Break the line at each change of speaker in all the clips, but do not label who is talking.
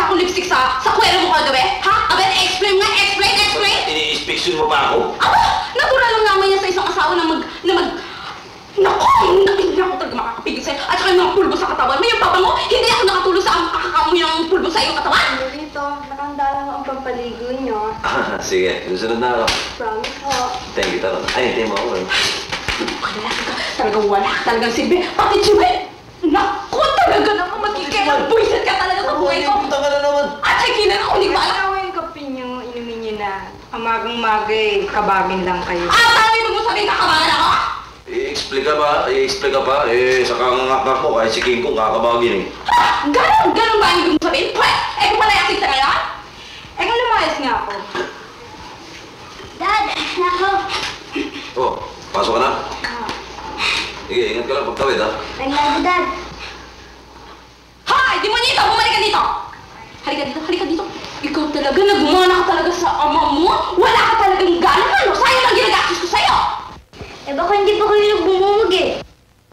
akong lipstick sa kwero mo kagabi? Ha? Abet, explain nga, explain!
Ini-inspeksyon mo ba ako?
Aba! Natural lang naman yan sa isang asawa na Naku! Hindi ako talaga makakapigil sa'yo. At saka yung mga pulbo sa katawan mo, yung papa mo, hindi ako nakatulog sa kakakamoy ng pulbo sa iyong katawan.
Dito, nakahanda lang ang pampaligo niyo.
Sige, susunod na ako.
Promise po.
Thank you, tara. Ay, hindi mo ako.
Talagang wala ka talagang silbi. Pati Chibay! Naku! Talaga naman magkikailang buwisit ka talaga sa buhay ko.
Punta ka na naman.
At sa'y kinan ako, hindi ba alam?
Ano yung kape niyo, inumin niyo na. Amagang-magay, kabagin lang kayo.
Paano ibig mo sabihin kakabangan ako?
I-explica pa. Sa kangangakak ko, kahit si King Kong kakabagin eh.
Ha? Ganon ba ang ibig mo sabihin? Pwede! Kung palayasig sa ngayon?
Kung lumayas nga ako.
Dad! Nako!
Oh, pasok ka na. Sige, ingat ka lang pagtawid ha.
I love you, Dad. Hoy! Demonito! Bumalik ka dito! Halika dito. Ikaw talaga, nagmana ka talaga sa ama mo? Wala ka talagang gana, ano? Sayang ang ginagastos ko sa'yo!
Eh baka hindi pa kayo nagbumumag eh.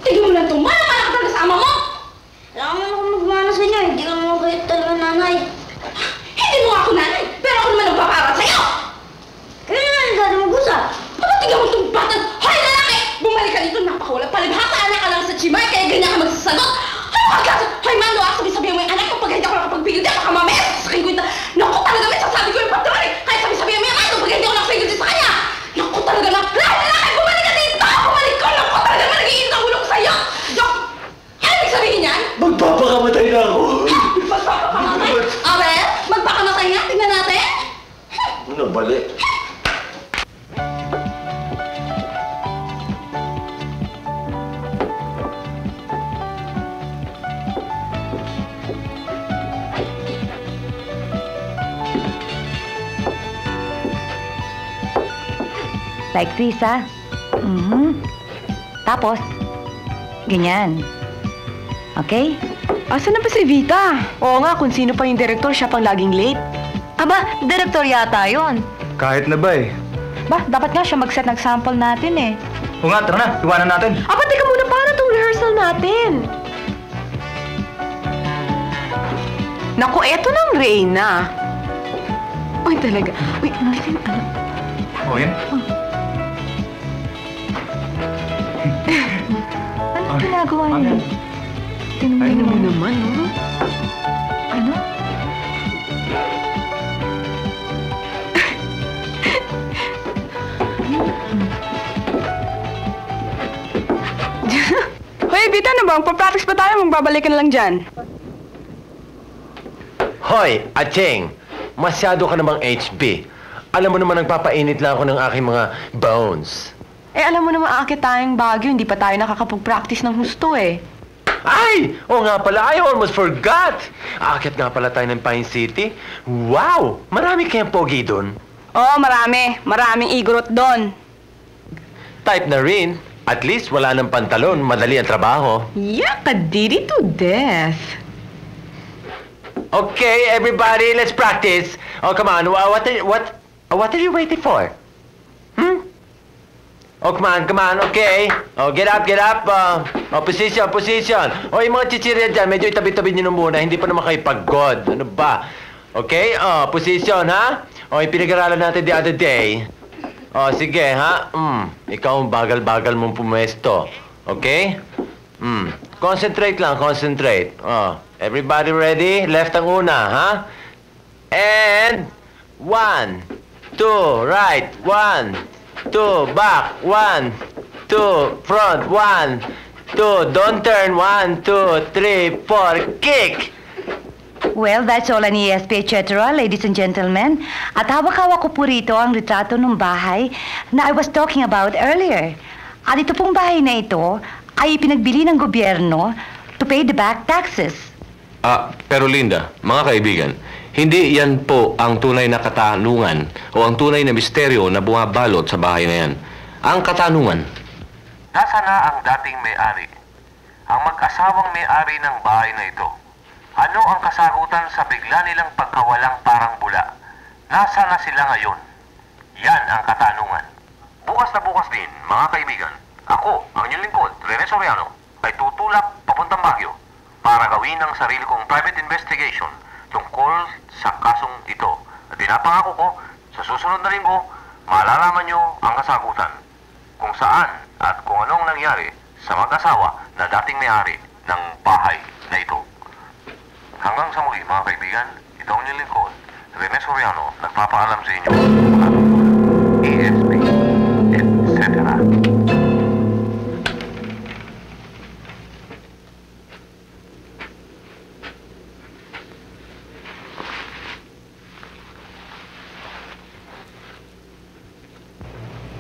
Tignan mo lang ito, mana ka talaga sa ama mo!
Wala naman ako magmana sa inyo, hindi ka naman kayo talaga nanay.
Hindi mo ako nanay, pero ako naman nagpapara sa'yo!
Kaya naman hindi natin mag-usap.
Tignan mo itong batang, hoy lalaki! Bumalik ka dito, napakawalang palibhasa, anak ka lang sa Chimay, kaya ganyan ka magsasagot! Ano ka kasi? Hoy Mando, sabi-sabihan mo yung anak ko, pag hindi ako nakapagpigil dyan, baka mamaya, sasakin ko yung naku talaga, may sasabi ko yung pagtawari! Kaya sabi-sabihan mo yung Mando, pag hindi ako nakapigil dyan sa kanya! Naku talaga na, lalaki, bumalik ka dito! Bumalik ko, naku talaga naman, nag-iinit ang ulo ko sa'yo! Naku, ano ibig sabihin yan?
Magpapakamatay na ako.
Magpapakamatay? Abel, magpakamatay nga, tingnan natin!
Ano, bali?
Like this, ha? Tapos, ganyan. Okay?
Asa na ba si Vita? Oo nga, kung sino pa yung direktor, siya pang laging late.
Aba, direktor yata yun.
Kahit na ba eh.
Ba, dapat nga siya mag-set ng sample natin eh.
O nga, tara na. Iwanan natin.
Aba, teka muna, paano itong rehearsal natin? Naku, eto ng Reyna. Uy, talaga. Uy, ano?
O, yan.
Ano ginagawa niyo?
Tingnan mo naman, no?
Ano?
Hoy, Vita, ano ba? Magpa-practice pa tayo, magbabalik ka na lang dyan.
Hoy, Acheng! Masyado ka namang HB. Alam mo naman, nagpapainit lang ako ng aking mga bones.
Eh, alam mo naman, aakit tayong Baguio, hindi pa tayo nakakapag-practice ng husto eh.
Ay! Oo nga pala, I almost forgot! Aakit nga pala tayo ng Pine City. Wow! Marami kayang pogi doon.
Oo, marami. Maraming igorot doon.
Type na rin. At least wala ng pantalon, madali ang trabaho.
Yaka, did it to death.
Okay, everybody, let's practice. Oh, come on. What are you waiting for? Oh, come on, okay. Oh, get up. Position. Oh, yung mga chichirya dyan, medyo itabi-tabi nyo muna. Hindi pa naman kayo pagod. Ano ba? Okay, position, ha? Oh, yung pinag-aralan natin the other day. Oh, sige, ha? Ikaw ang bagal-bagal mong pumesto. Okay? Concentrate lang, concentrate. Oh, everybody ready? Left ang una, ha? And 1, 2, right. 1, 2, back. 1, 2, front. 1, 2, don't turn. 1, 2, 3, 4, kick!
Well, that's all an ESP, etc., ladies and gentlemen. At hawak-hawak ko po rito ang retrato ng bahay na I was talking about earlier. At ito pong bahay na ito ay pinagbili ng gobyerno to pay the back taxes.
Pero Linda, mga kaibigan, hindi yan po ang tunay na katanungan o ang tunay na misteryo na bumabalot sa bahay na yan. Ang katanungan, nasa na ang dating may-ari? Ang mag-asawang may-ari ng bahay na ito. Ano ang kasagutan sa bigla nilang pagkawalang parang bula? Nasa na sila ngayon? Yan ang katanungan. Bukas na bukas din, mga kaibigan, ako, ang inyong lingkod, Rene Soriano, ay tutulak papuntang Baguio para gawin ang sarili kong private investigation tungkol sa kasong ito. At pinapangako ko, sa susunod na linggo, malalaman nyo ang kasagutan. Kung saan at kung anong nangyari sa mag-asawa na dating may-ari ng bahay na ito. Hanggang sa muli, mga kaibigan, ito ang inyong lingkod, Rene Soriano, nagpapaalam sa inyo mga ESP, etc.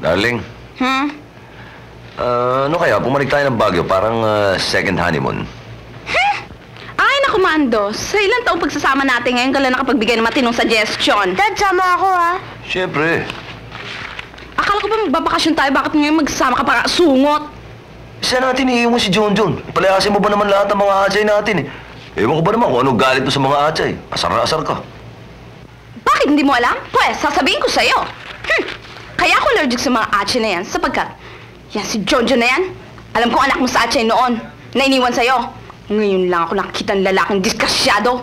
Darling, ano kaya? Bumalik tayo ng Baguio, parang second honeymoon.
Ay, naku, Mando. Sa ilang taong pagsasama natin ngayon ka lang nakapagbigay ng matinong suggestion.
Dad, sama ako ha.
Siyempre.
Akala ko ba magbabakasyon tayo? Bakit ngayon magsasama ka para sungot?
Isa natin iiwan si John John. Palayasin mo ba naman lahat ng mga atsay natin eh? Ewan ko ba naman kung anong galit mo sa mga atsay. Asar na asar ka.
Bakit hindi mo alam? Pues, sasabihin ko sa'yo. Kaya ako allergic sa mga atsay na yan sapagkat yan si John John na yan. Alam ko anak mo sa atsay noon na iniwan sa'yo. Ngayon lang ako nakikita ng lalaking diskasyado.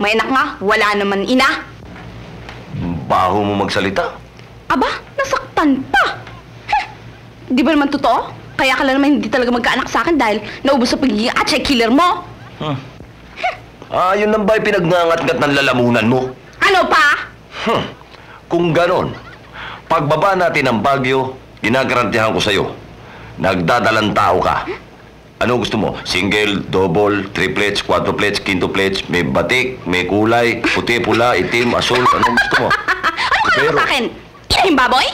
May anak nga, wala naman ina.
Baho mo magsalita.
Aba, nasaktan pa. Di ba naman totoo? Kaya ka lang naman hindi talaga magkaanak sa akin dahil naubos sa pagiging atsay killer mo.
Yun lang ba yung pinagngangat-ngat ng lalamunan mo?
Ano pa?
Kung ganon, pagbaba natin ng Baguio, ginagarantihan ko sa'yo. Nagdadalang tao ka. Ano gusto mo? Single, double, triplets, quadruplets, quintuplets, may batik, may kulay, puti, pula, itim, asul, anong gusto mo?
Ano sa akin? Ina yung baboy?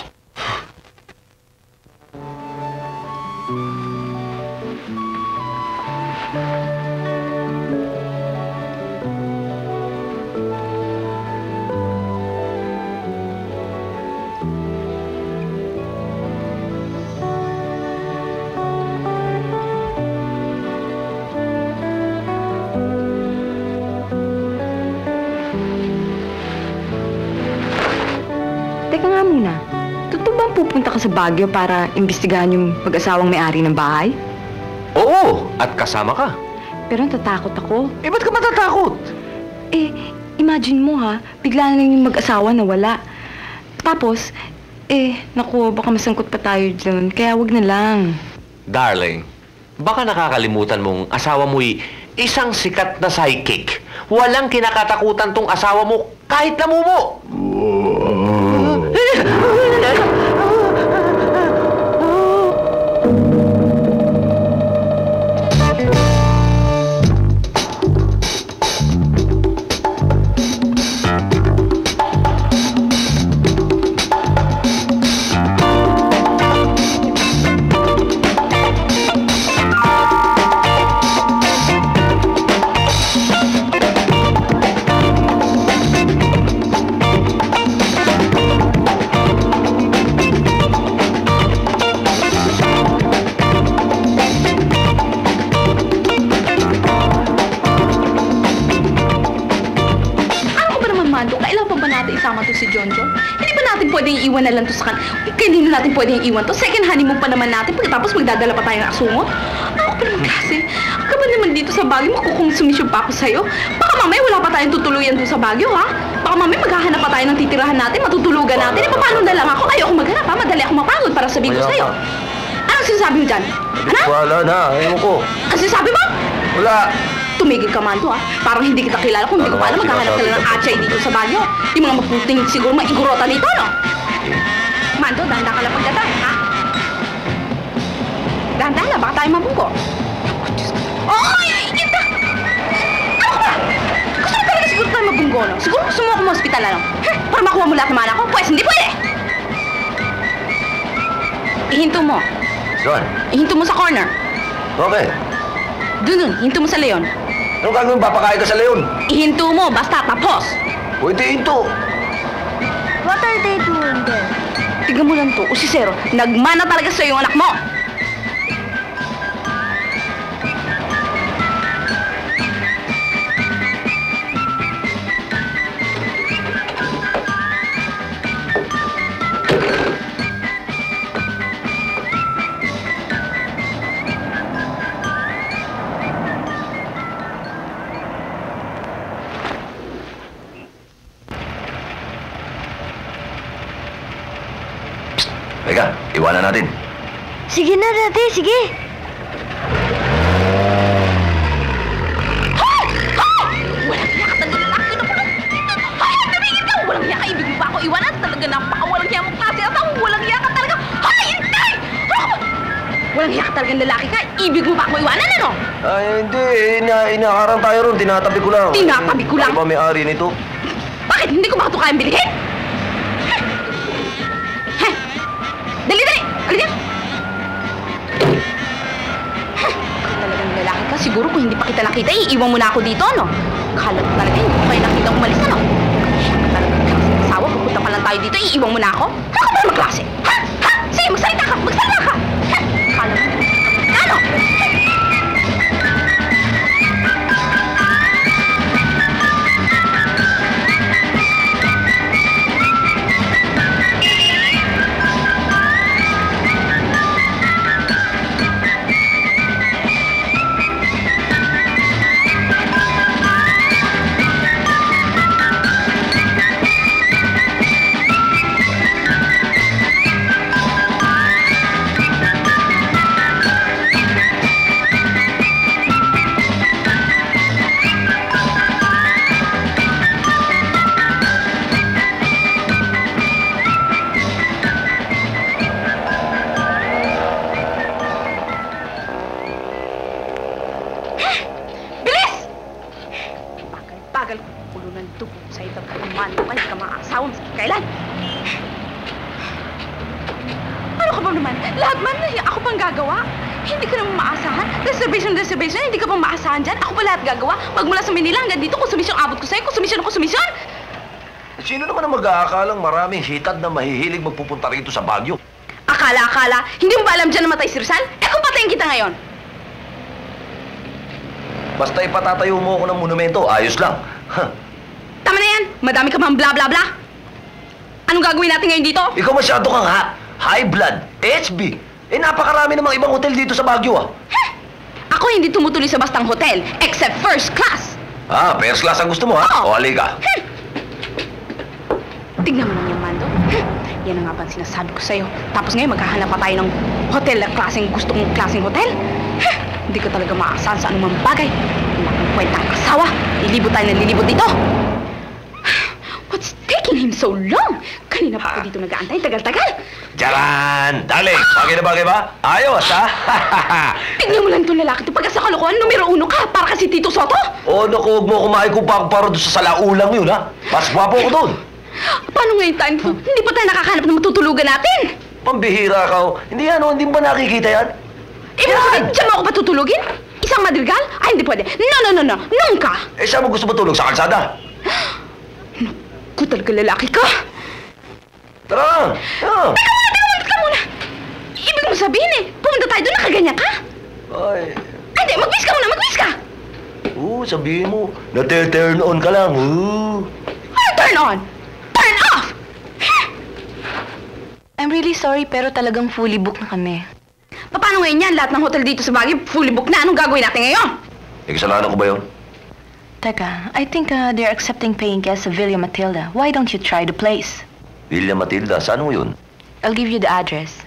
Teka nga muna. Totoo bang pupunta ka sa Baguio para imbestigahan yung mag-asawang may-ari ng bahay?
Oo, at kasama ka.
Pero natatakot ako.
Eh, ba't ka matatakot?
Eh, imagine mo ha, bigla na lang yung mag-asawa na wala. Tapos, naku, baka masangkot pa tayo dyan. Kaya wag na lang.
Darling, baka nakakalimutan mong asawa mo'y isang sikat na psychic. Walang kinakatakutan tong asawa mo kahit namumo.
Si John John. Hindi ba natin pwedeng iwan na lang to sa kan... Kaya hindi na natin pwedeng iwan to. Second honeymoon pa naman natin. Pagkatapos magdadala pa tayo ng asungot. Ako pa naman kasi. Ka ba naman dito sa Baguio? Magkukonsumisyon pa ako sa'yo. Baka mamaya wala pa tayong tutuluyan doon sa Baguio, ha? Baka mamaya maghahanap pa tayo ng titirahan natin. Matutulugan natin. Eh, paano na lang ako? Ayoko maghanap, ha? Madali ako mapagod para sabihin ko sa'yo. Anong sinasabi mo dyan? Ano?
Wala na, ayaw ko.
Kasi sabi mo?
Wala.
Tumigil ka, Mando, ha? Parang hindi kita kilala kung hindi ko pa alam maghahanap ka lang ng atsay dito sa Baguio. Di mga maputing siguro maigurota dito, no? Mando, dahan-dahan ka lang pagdating, ha? Dahan-dahan lang, baka tayo mabunggo. Oo, ingit ka! Ano ba? Gusto mo talaga siguro tayo mabunggo, no? Siguro gusto mo ako ma-hospital, ano? Para makuha mo lahat ng mana ko? Pwes, hindi pwede! Ihinto mo.
Saan?
Ihinto mo sa corner.
Okay.
Dun, hinto mo sa leon.
Anong gagawin? Papakain ka sa leon?
Ihinto mo, basta tapos.
Pwede ito.
What are they doing there?
Tignan mo lang to, usisero. Nagmana talaga sa'yo yung anak mo.
Iwanan natin.
Sige na, Daddy. Sige.
Walang hiya ka talaga lalaki na pala. Hay, tumigil ka! Walang hiya ka, ibig mo ba ako iwanan? Talaga napaka-walang hiya mong klase at walang hiya ka talaga. Hay, hindi! Walang hiya ka talagang lalaki ka, ibig mo ba ako iwanan, ano?
Ay, hindi. Inaharang tayo ron. Tinatabi ko lang.
Tinatabi ko lang?
Ano ba may-ari nito?
Bakit? Hindi ko ba ito kayang bilhin? Heh! Dali, dali! Halika! Talagang lalaki ka. Siguro kung hindi pa kita nakita, iiwan mo na ako dito, no? Akala ko talaga, hindi ko kayo nakita umalis, ano? Siya ka talagang klase ng asawa. Pupunta pa lang tayo dito, iiwan mo na ako? Ano ka ba naman klase? Ha? Ha? Sige, magsalita ka! Magsalita ka! Ha? Akala mo, ano? Bagal, pulo ng dugo sa itang kaluman mo kayo ka mga asawang kailan? Ano ka ba naman? Lahat man, ako pang gagawa. Hindi ka naman maasahan. Reservation, hindi ka pang maasahan dyan. Ako pa lahat gagawa. Magmula sa Manila hanggang dito, konsumisyon abot ko sa'yo. Konsumisyon!
Sino naman ang mag-aakalang maraming hitad na mahihilig magpupunta rito sa Baguio?
Akala. Hindi mo ba alam dyan na matay si Rizal? Eh kung patayin kita ngayon?
Basta ipatatayo mo ako ng monumento, ayos lang. Huh.
Tama na yan! Madami ka pang bla bla bla! Anong gagawin natin ngayon dito?
Ikaw masyado kang high blood, HB. Eh, napakarami namang ibang hotel dito sa Baguio, ah.
Heh! Ako hindi tumutuloy sa bastang hotel, except first class.
Ah, first class ang gusto mo, ha?
Oo.
O, halika.
Tignan mo lang yung Mando. Yan ang nga ba ang sinasabi ko sa'yo. Tapos ngayon, maghahanap pa tayo ng hotel na gusto kong klaseng hotel. Hindi ka talaga maasahan sa anumang bagay. Wala kang kwentang asawa. Lilibot tayo ng lilibot dito. What's taking him so long? Kanina pa ako dito nag-aantay. Tagal-tagal.
Jaran! Darling, bagay na bagay ba? Ayos, ha?
Tignan mo lang itong lalaki. Pagka sa kalokohan, numero 1 ka. Para kasi Tito Soto.
O, naku, huwag mo kumain kung para doon sa salaulang yun, ha? Mas gwapo ko doon.
Paano ngayon tayo? Hindi pa tayo nakakahanap ng matutulugan natin.
Pambihira ka, oh. Hindi hindi ba nakikita yan?
Ibig sabihin, diyan mo ako patutulugin? Isang madrigal? Ay, hindi pwede. No. Nunca!
Eh, saan mo gusto matulog? Sa kalsada?
Naku, talaga lalaki ka.
Tara!
Teka muna! Ibig mo sabihin pumunta tayo doon, nakaganyan ka?
Ay.
Ay, hindi, mag-wish ka muna, mag-wish ka!
Sabihin mo, na-turn on ka lang,
Ano turn on? Turn off!
I'm really sorry, pero talagang fully booked na kami.
Paano ngayon yan? Lahat ng hotel dito sa Baguio, fully booked na. Anong gagawin natin ngayon?
Eh, kasalanan ko ba yun?
Teka, I think they're accepting paying guests of Villa Matilda. Why don't you try the place?
Villa Matilda, saan mo yun?
I'll give you the address.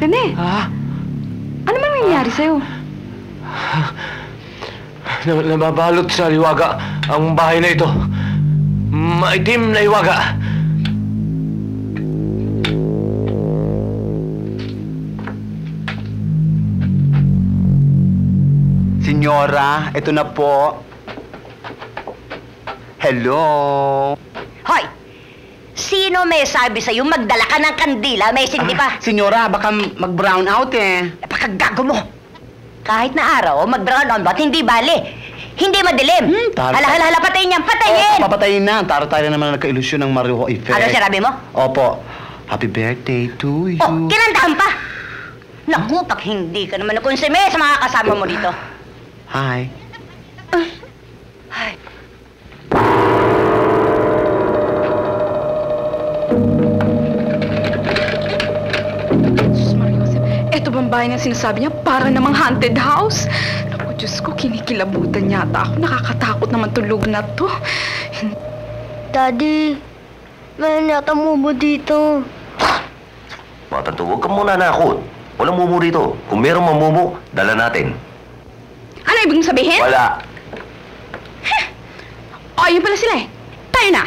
Rene! Ano man nangyayari sa'yo?
Nababalot sa liwaga ang bahay na ito. Maitim na liwaga.
Senyora, ito na po. Hello?
Hoy! Sino may sabi sa'yo magdala ka ng kandila? May hindi pa.
Senyora, baka mag-brown out eh.
Napakagago mo. Kahit na araw, mag-brown on ba't hindi bali? Hindi madilim.
tara.
Hala, patayin niyan, patayin!
Papatayin na. Tayo naman nagka-ilusyon ng Mario effect.
Ano sinabi mo?
Opo. Happy birthday to you.
Oh, kinantahan pa! Naku, pag hindi ka naman nakonsume sa mga kasama mo dito.
Hi.
Ay.
Ito bang bahay na sinasabi niya para namang haunted house? Naku, Diyos ko, kinikilabutan yata ako. Nakakatakot naman tulog na to.
Daddy, may yata mubo dito.
Bata to, huwag ka muna nakot. Walang mumu dito. Kung merong mamumu, dala natin.
Ano ibig mong sabihin?
Wala.
Oh, yun pala sila eh. Tayo na.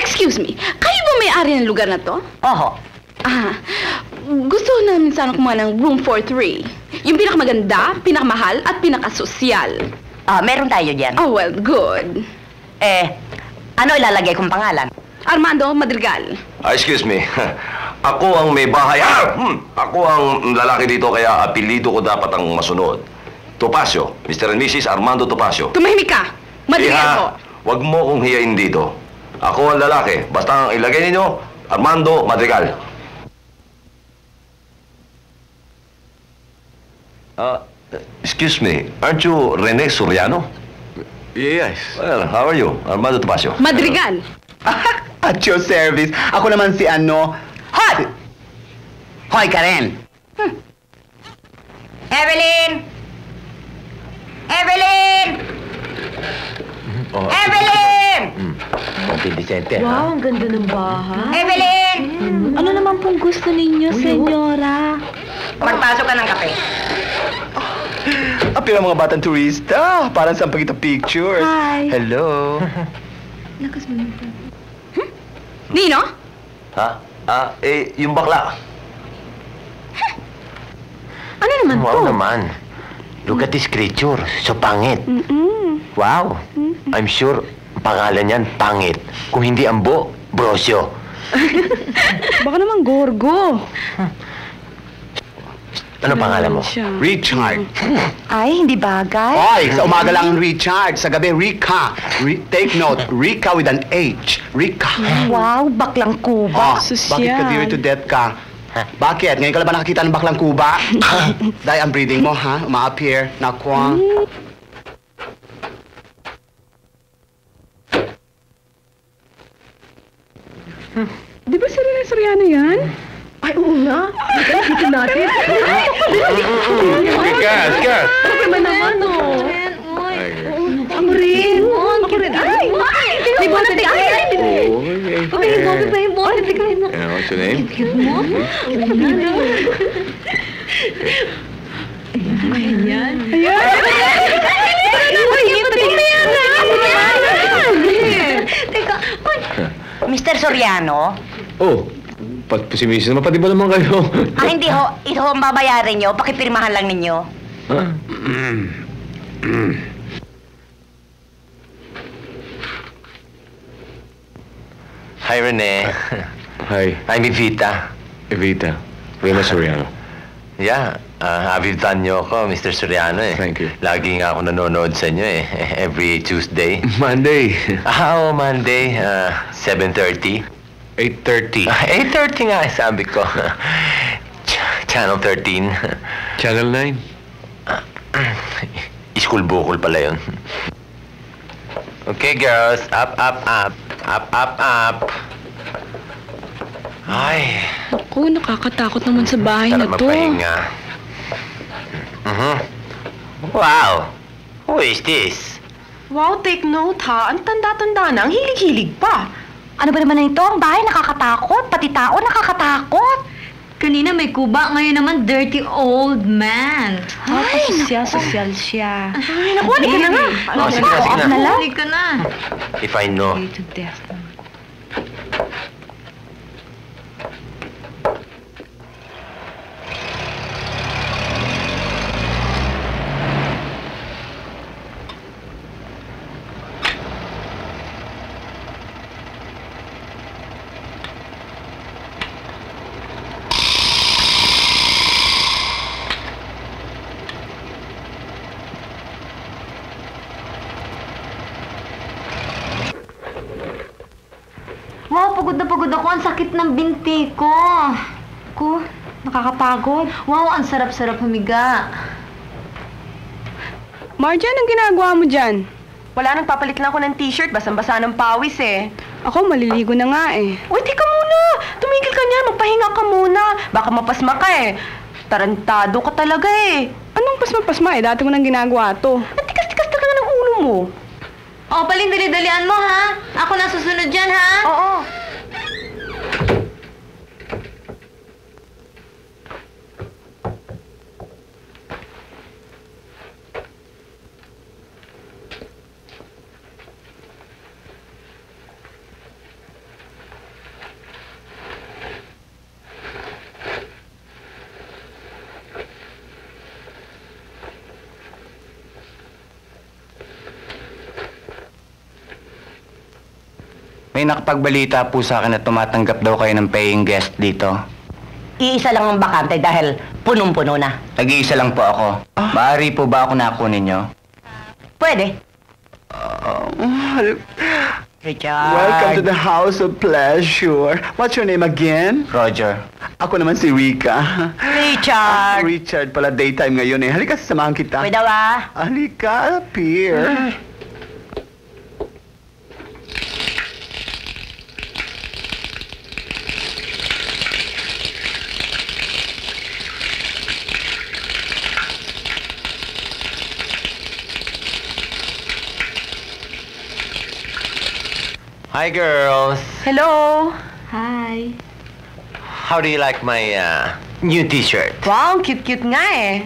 Excuse me, kayo ba may-ari ng lugar na to?
Oho.
Gusto namin sana kumuha ng room for 3. Yung pinakamaganda, pinakamahal, at pinakasosyal.
Meron tayo dyan.
Oh, well, good.
Ano ilalagay kong pangalan?
Armando Madrigal.
Excuse me. Ako ang may bahay. Ako ang lalaki dito kaya apelido ko dapat ang masunod. Topacio. Mr. and Mrs. Armando Topacio.
Tumahimik ka. Madrigal po.
Wag mo kong hiyain dito. Ako ang lalaki. Basta ang ilagay ninyo, Armando Madrigal. Excuse me. Aren't you Rene Soriano?
Yes.
Well, how are you? Armando Topacio.
Madrigal.
At your service. Ako naman si ano...
Hoy! Hoy ka rin! Evelyn! Evelyn! Evelyn!
Mapindisente, ha?
Wow, ang ganda ng bahay.
Evelyn!
Ano naman pong gusto ninyo, senyora?
Magpasok ka ng kape.
Apil ang mga batang turista. Parang saan pagkita pictures.
Hi.
Hello.
Lakas mo nito. Nino?
Ha? Yung bakla.
Ano naman
Wow
to?
naman. Look at this creature. So pangit. Wow. I'm sure ang pangalan niyan, pangit. Kung hindi ambo, brosyo.
Baka naman gorgo.
Ano pangalan mo?
Richard.
Ay, hindi bagay.
Hoy, sa umaga lang Richard. Sa gabi, Rika. Take note, Rika with an H. Rika.
Wow, baklang kuba.
Bakit ka dear to death ka? Bakit? Ngayon ka lang ba nakakita ng baklang kuba? Dahil ang breathing mo, ha? Uma-appear. Nakwang.
Di ba si Rene Soriano yan? Ay, oo nga. Dito natin.
Gas!
Ano naman, no? Ako rin. Ako rin. Ay! May bola tignan. Okay, Bobby ba yung bola tignan?
What's your name?
Ayan. Teka,
Mr. Soriano?
Oh, si Mrs. naman. Pati ba naman kayo?
Hindi ho. Ito ho ang babayarin nyo. Pakipirmahan lang ninyo.
Ha?
Hi, Rene.
Hi,
I'm Evita.
Evita. Rene Soriano.
Yeah, Avitan niyo ako, Mr. Soriano eh.
Thank you.
Lagi nga ako nanonood sa inyo eh. Every Tuesday.
Monday.
Monday, 7:30.
8:30.
8:30 nga, sabi ko. Channel 13.
Channel 9.
School bukol pala yun. Okay, girls. Up, up, up. Up, up, up. Ay.
Naku, nakakatakot naman sa bahay na
Sarap
to.
mapahinga. Wow. Who is this?
Wow, take note ha. Ang tanda-tanda na. Ang hilig-hilig pa.
Ano ba naman ito? Ang bahay nakakatakot. Pati tao nakakatakot.
Kanina may kuba, ngayon naman dirty old man.
Ay,
Sosyal siya.
Ay, naku, hindi ka na nga.
Oh, sige na, sige na.
Hindi ka na.
If I know.
To death.
pagod na pagod ako. Ang sakit ng binti ko.
Ko, nakakapagod.
Wow, ang sarap-sarap humiga.
Marjan, anong ginagawa mo dyan?
Wala, nagpapalit lang ako ng t-shirt. Basang-basa ng pawis eh.
Ako, maliligo na nga eh.
Uy, teka muna! Tumigil ka niyan, magpahinga ka muna. Baka mapasma ka eh. Tarantado ka talaga eh.
Anong pasma-pasma eh? Dati ko nang ginagawa to.
Ang tikas-tikas talaga ng ulo mo.
O, Paling, dali-dalian mo, ha? Ako na susunod dyan, ha?
Oo.
May nakapagbalita po sa akin na tumatanggap daw kayo ng paying guest dito.
Iisa lang ang bakante dahil punong-puno na.
Nag-iisa lang po ako. Maaari po ba ako nakunin nyo?
Pwede. Richard.
Welcome to the house of pleasure. What's your name again?
Roger.
Ako naman si Rika.
Richard.
Richard pala, daytime ngayon eh. Halika, sasamahan kita.
Pwede ba?
Halika, Pierre.
Hi, girls.
Hello.
Hi.
How do you like my new t-shirt?
Wow, cute-cute nga eh.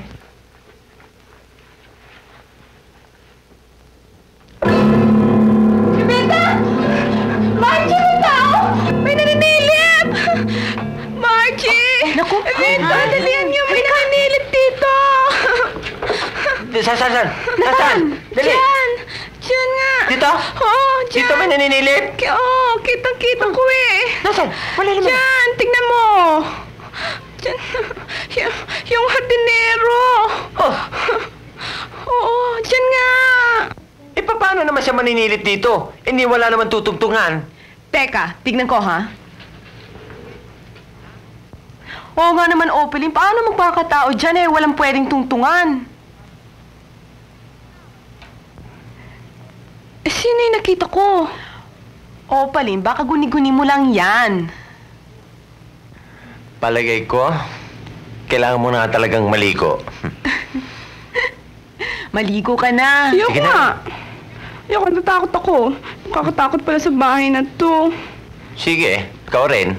Beta! Margie, beta! May naninilip! Margie!
Naku,
Beta, dalihan niyo! May naninilip dito!
Saan? Dali!
Diyan! Diyan nga!
Dito?
Oo, diyan!
Dito may naninilip?
Oo, kitang-kita ko eh!
Nasaan? Wala naman.
Diyan! Tingnan mo! Diyan! Yung hardinero!
Oh,
Oo, diyan nga!
eh paano naman siya maninilip dito? Hindi wala naman tutugtungan.
Teka, tignan ko ha. Oo nga naman, Opaline. Paano magpakatao dyan eh? Walang pwedeng tungtungan.
Sino yung nakita ko?
Opaline, baka guni-guni mo lang yan.
Palagay ko, kailangan mo na talagang maligo.
Maligo ka na.
Ayoko
Sige na.
nga! Ayoko, natatakot ako. Nakakatakot pala sa bahay na to.
Sige, ikaw rin.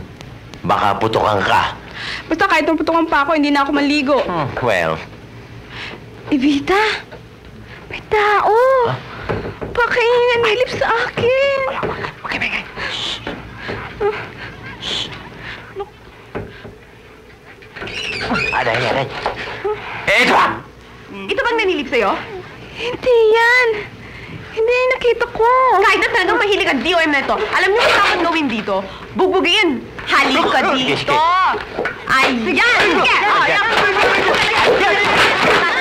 Baka putukan ka.
Basta kahit putukan pa ako, hindi na ako maligo.
Well,
Evita! May tao! Baka yung nanilip sa akin!
aray. Ito ba?
Ito bang nanilip sa'yo?
Hindi yan! Hindi yan nakita ko!
Kahit na talagang mahilig ang DOM na ito, alam niyo kung dapat gawin dito? Bugbugin! Halik ka dito! Ay, sige! Sige! Oh, yan!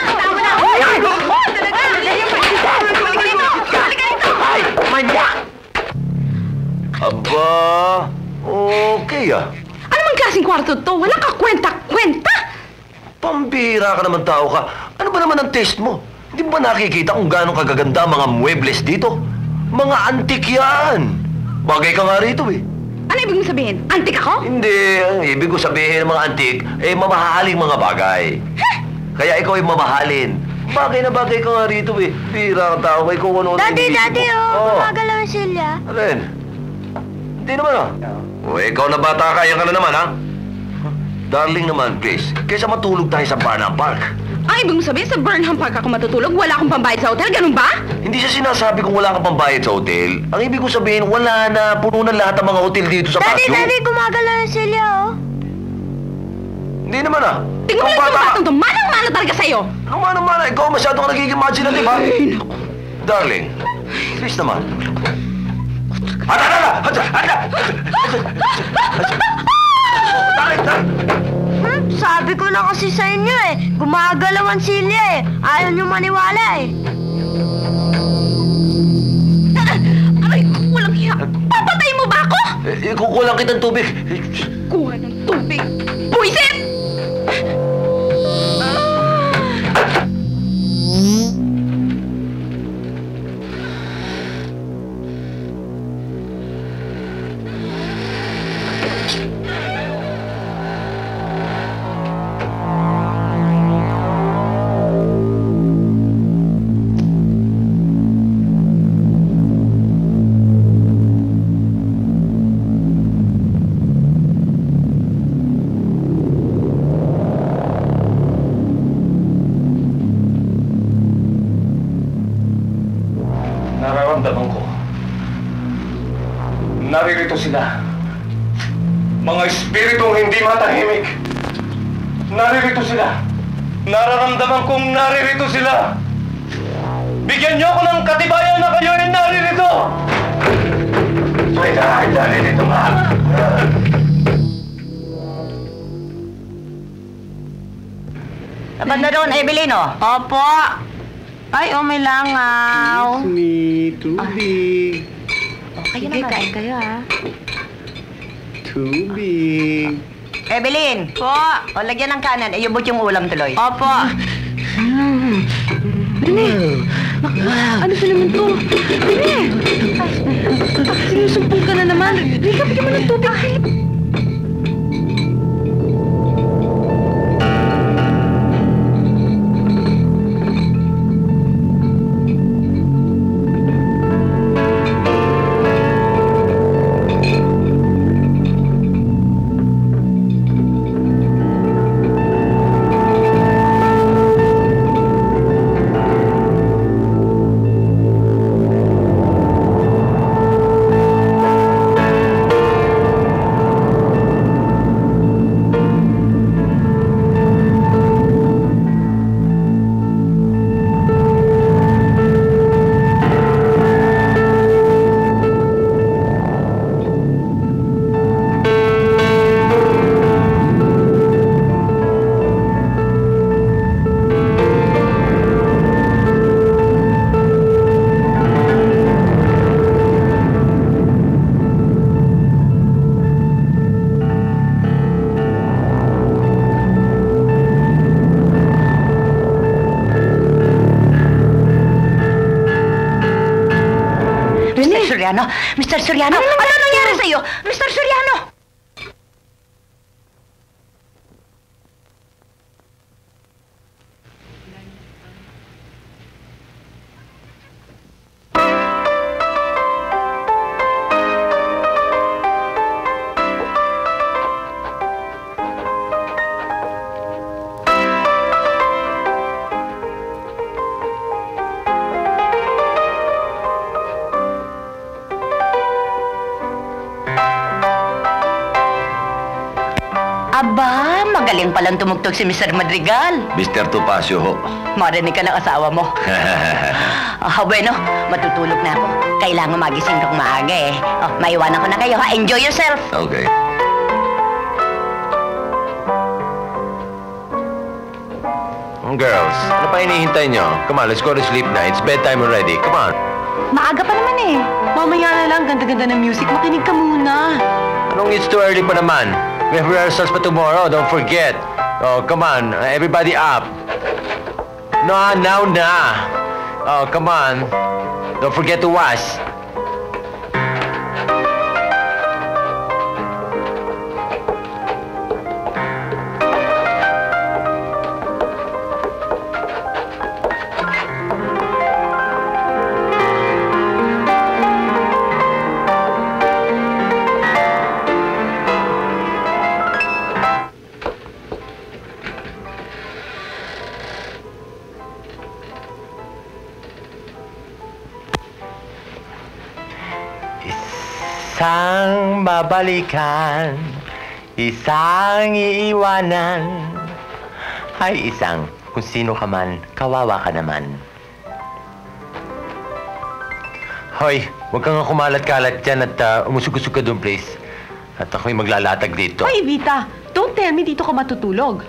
Tama na! Oh, talaga! Halika dito! Halika dito!
Ay, manyak! Aba, okay ah.
Ano mang klaseng kwarto to? Wala ka kwenta-kwenta!
Pambira ka naman tao ka. Ano ba naman ang taste mo? Hindi mo ba nakikita kung gaano kagaganda ang mga muebles dito? Mga antik yan. Bagay ka nga rito eh.
Ano ibig mo sabihin? Antik ako?
Hindi, ang ibig ko sabihin ng mga antik, eh mamahaling mga bagay. Kaya ikaw ay mamahalin. Bagay na bagay ka nga rito eh. Bira ang tao kay kung ano.
Daddy,
Oh.
gumagalaw sila.
Alin? Hindi naman ah. O ikaw na bata ka, yan ka na naman ha? Darling naman, please. Kaysa matulog tayo sa Barnum Park.
Ang ibig mo sabihin, sa Burnham Park ako matutulog? Wala akong pambayad sa hotel? Ganun ba?
Hindi siya sinasabi kung wala kang pambayad sa hotel. Ang ibig ko sabihin, wala na. Puno na lahat ng mga hotel dito sa Baguio.
gumagalaw sila, oh.
Hindi naman ah.
Tingnan mo lang itong batang to. Manang-mana talaga sa'yo.
Ano mana-mana? Ikaw masyadong nagiging imaginative ha? Darling, please naman.
Sabi ko na kasi sa inyo eh, gumagalaw ang silya eh. Ayaw niyo maniwala eh.
Aray, walang hiya. Papatay mo ba ako?
Kukulang kitang tubig.
Kuha ng tubig. Buisit!
Nararamdaman ko. Naririto sila. Mga espiritong hindi matahimik. Naririto sila. Nararamdaman kong naririto sila. Bigyan niyo ako ng katibayan na kayo ay naririto. Ay, naririto nga.
Abad na doon, Evelyn, oh.
Opo. Ay, may langaw.
Excuse me, tubig.
Sige, kain kayo, ha?
Tubig.
Evelyn!
Po.
O, lagyan ng kanan. Iyubot yung ulam tuloy.
Opo.
Rene! Ano ba naman to? Rene! Sinusumpong ka na naman. Rika, bigyan mo ng tubig.
Soriano! Mr. Soriano! Ano nangyari sa'yo? Mr. Soriano! Aba, magaling palang tumugtog si Mr. Madrigal.
Mr. Topacio ho.
Marinig ka ng asawa mo. Bueno, matutulog na ako. Kailangan magising kong maaga eh. Oh, maiwanan ko na kayo ha. Enjoy yourself.
Okay.
Girls, ano pa hinihintay nyo? Come on, let's go to sleep na. It's bedtime already. Come on.
Maaga pa naman eh. Mamaya na lang, ganda-ganda ng music. Makinig ka muna.
Anong it's too early pa naman? We have rehearsals pa tomorrow, don't forget. Oh, come on, everybody up. No, now na. Oh, come on. Don't forget to wash. Isang babalikan, isang iiwanan. Ay, isang, kung sino ka man, kawawa ka naman. Hoy, huwag kang kumalat-kalat dyan at umusog-usog ka doon, please. At ako'y maglalatag dito.
Hoy, Vita, don't tell me dito ka matutulog.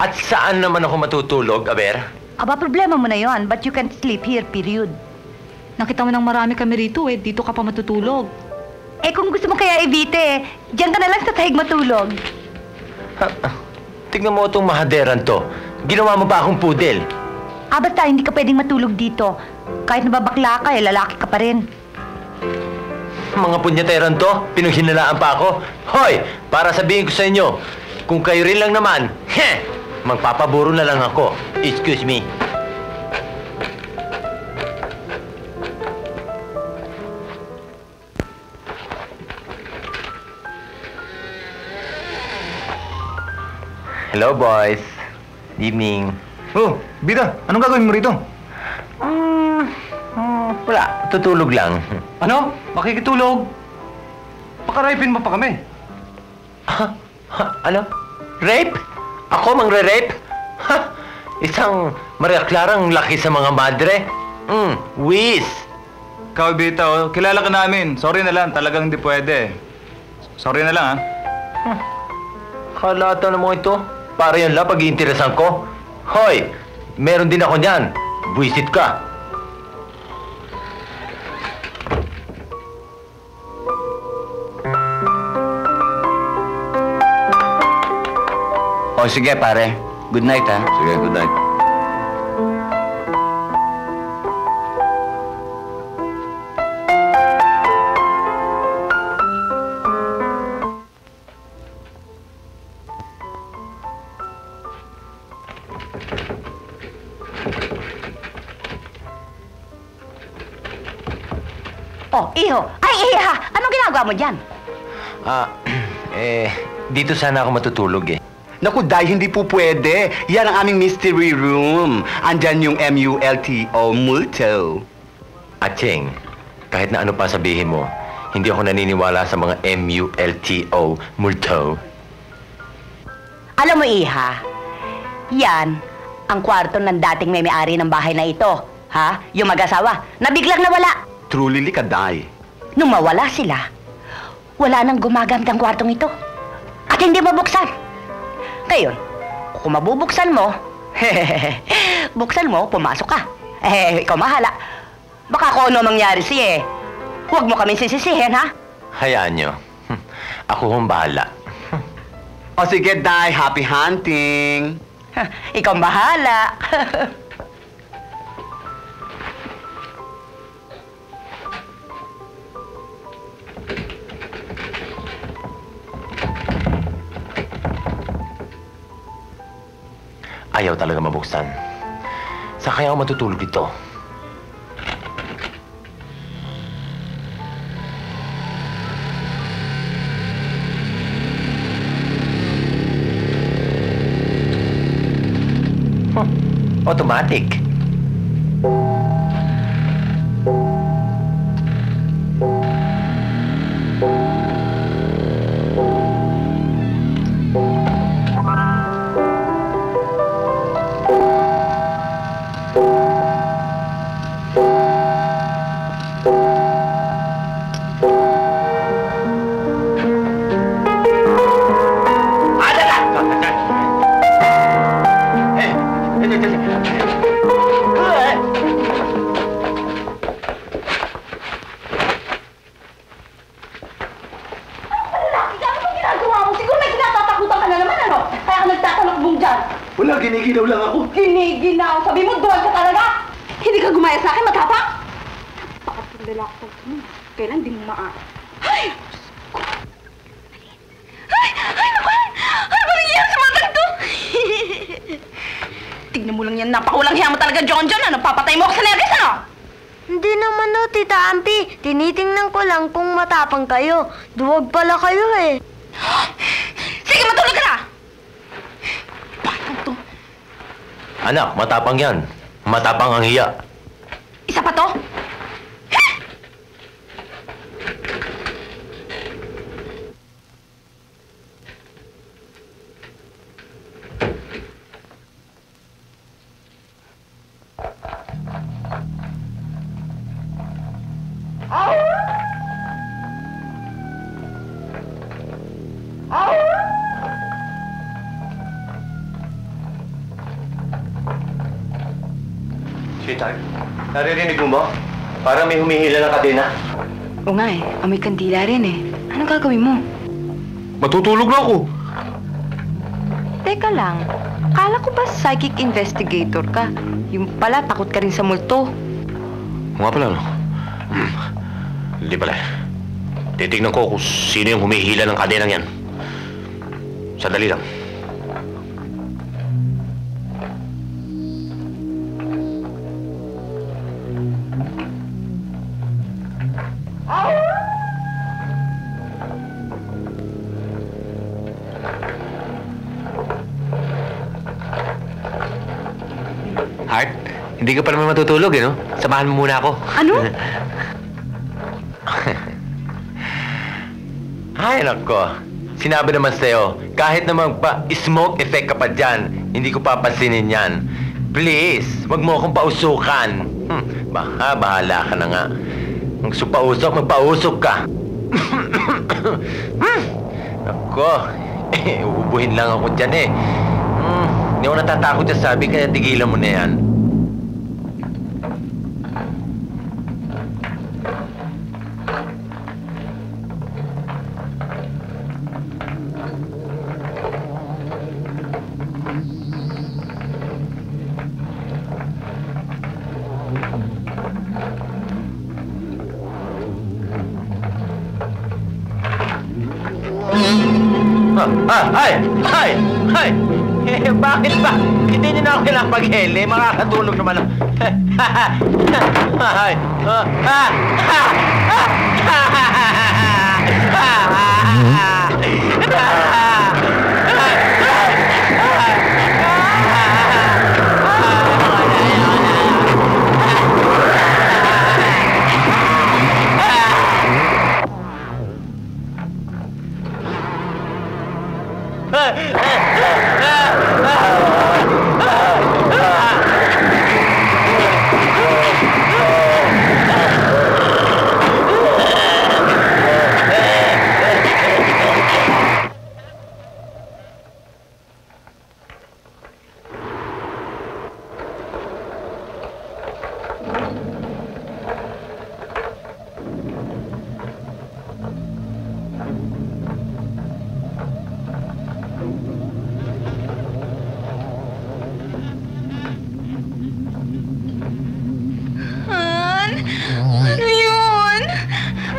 At saan naman ako matutulog, Aber?
Aba, problema mo na yon, but you can sleep here, period.
Nakita mo nang marami kami rito eh, dito ka pa matutulog.
Eh kung gusto mo kaya ibite, diyan ka na lang sa sahig matulog.
Tignan mo itong mahaderan to. Ginawa mo pa akong pudel.
Basta hindi ka pwedeng matulog dito. Kahit nababakla ka, lalaki ka pa rin.
Mga punyateran to, pinughinalaan pa ako. Hoy, para sabihin ko sa inyo, kung kayo rin lang naman, magpapaburo na lang ako. Excuse me. Hello, boys. Good evening.
Oh, Bida, anong gagawin mo rito?
Wala, tutulog lang.
Ano? Makikitulog? Pakaraypin mo pa kami.
Ano? Rape? Ako mangre-rape? Isang Maria Clarang laki sa mga madre? Whiz!
Ikaw, Bita, oh, kilala ka namin. Sorry na lang, talagang hindi pwede. Sorry na lang, ha?
Kalata na mo ito. Para yan lang pag-iinteresan ko. Hoy! Meron din ako niyan. Buisit ka.
O sige, pare. Good night, ha?
Sige, good night.
Oh, iho. Ay, iha! Anong ginagawa mo dyan?
Dito sana ako matutulog eh.
Naku, Day, hindi po pwede. Yan ang aming mystery room. Andyan yung M-U-L-T-O, multo.
Acheng, kahit na ano pa sabihin mo, hindi ako naniniwala sa mga M-U-L-T-O, multo.
Alam mo, iha, yan ang kwarto ng dating may-ari ng bahay na ito. Ha? Yung mag-asawa, na biglang nawala.
Truly ka, Day.
Nung mawala sila, wala nang gumagamit ang kwartong ito. At hindi mabuksan. Ngayon, kung mabubuksan mo, buksan mo, pumasok ka. Ikaw mahala. Baka kung ano mangyari siya huwag mo kaming sisisihin, ha?
Hayaan nyo. Ako hong bahala.
O sige, Day, happy hunting.
Ikaw bahala.
Ayaw talaga mabuksan. Saan kaya ako matutulog dito? Automatic.
Wala, giniginaw lang ako.
Giniginaw! Sabi mo, doon ka talaga! Hindi ka gumaya sa akin, matapang! Napakapagdala ko. Kailan di mo Ay! Ay! Ay, naku! Ano ba nangyayari sa matang to? Tignan mo lang yan, napakawalang hiya mo talaga, John. Ano, papatay mo ako sa nervous, ano?
Hindi naman no, Tita Ampi. Tinitingnan ko lang kung matapang kayo. Duwag pala kayo eh.
Sige, matulog ka na! Batang to.
Anak, matapang yan. Matapang ang hiya.
Isa pa to?
Sweetheart, naririnig mo ba? Parang may humihila ng kadena.
Oo nga eh, amoy kandila rin eh. Anong gagawin mo?
Matutulog na ako.
Teka lang, kala ko ba psychic investigator ka? Yung pala, takot ka rin sa multo.
Oo nga pala, no? Hindi pala. Titignan ko kung sino yung humihila ng kadenang yan. Sandali lang. Heart, hindi ka pa naman matutulog, eh, no? Samahan mo muna ako.
Ano?
Ay, nako. Sinabi naman sa'yo, kahit naman smoke effect ka pa dyan, hindi ko papansinin yan. Please, wag mo akong pausukan. Bahala ka na nga. Magpausok, magpausok ka. Nako, uubuhin lang ako dyan eh. Hindi ako natatakot sa sabi, kaya tigilan mo na yan. Ay! Bakit ba? Hindi niyo na ako kailangang paghele. Makakatulog naman ako. Ay!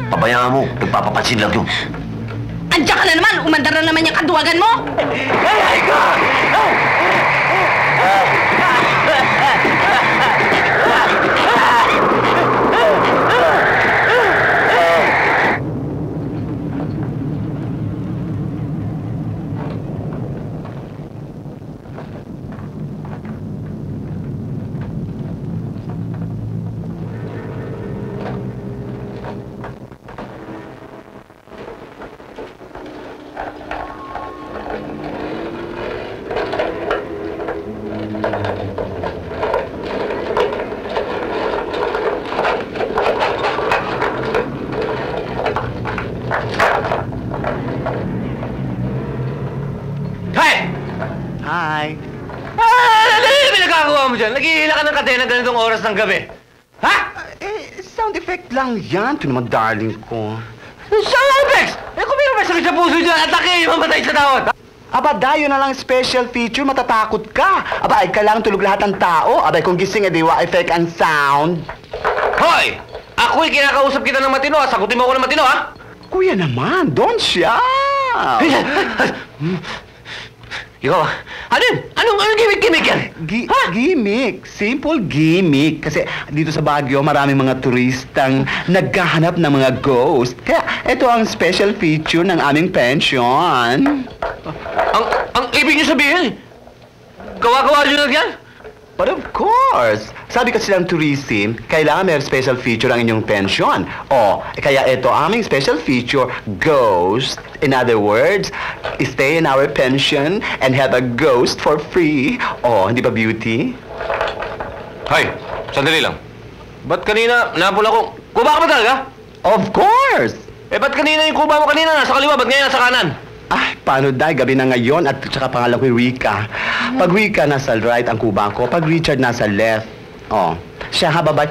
Pabayaan mo, nagpapapansin lang yun.
Andiyan ka na naman! Umandar na naman yung kaduwagan mo!
Ay, ko!
Hi!
Ano yung pinagkakawa mo dyan? Naghihila ka ng kadena ganitong oras ng gabi. Ha?
Sound effect lang yan. Ito naman, darling ko.
Sound effects! Kung meron may sakit sa puso dyan, atake, mamatay sa tawad.
Aba, dayo na lang special feature, matatakot ka. Aba, ay kailangan tulog lahat ng tao. Aba, kung gising, ediwa, effect and sound.
Hoy! Ako'y kinakausap kita ng matino, ha? Sagutin mo ako ng matino, ha?
Kuya naman, don't shout.
Ikaw, ha? Anong gimmick yan?
Gimmick. Simple gimmick. Kasi dito sa Baguio, maraming mga turistang naghahanap ng mga ghost. Kaya ito ang special feature ng aming pension.
Ang ibig niyo sabihin, gawa-gawa niyo lang yan?
But of course, sabi kasi ng tourism, kailangan may special feature ang inyong pension. Kaya ito aming special feature, ghost. In other words, stay in our pension and have a ghost for free. Hindi ba beauty?
Hay, sandali lang. Ba't kanina, napula ko, kuba ka ba talaga?
Of course!
Ba't kanina yung kuba mo kanina nasa kaliwa, ba't ngayon nasa kanan?
Paano dahil gabi na ngayon at saka pangalan ko yung Rika. Pag Rika nasa right ang kuba ko, pag Richard nasa left. Siya hababay.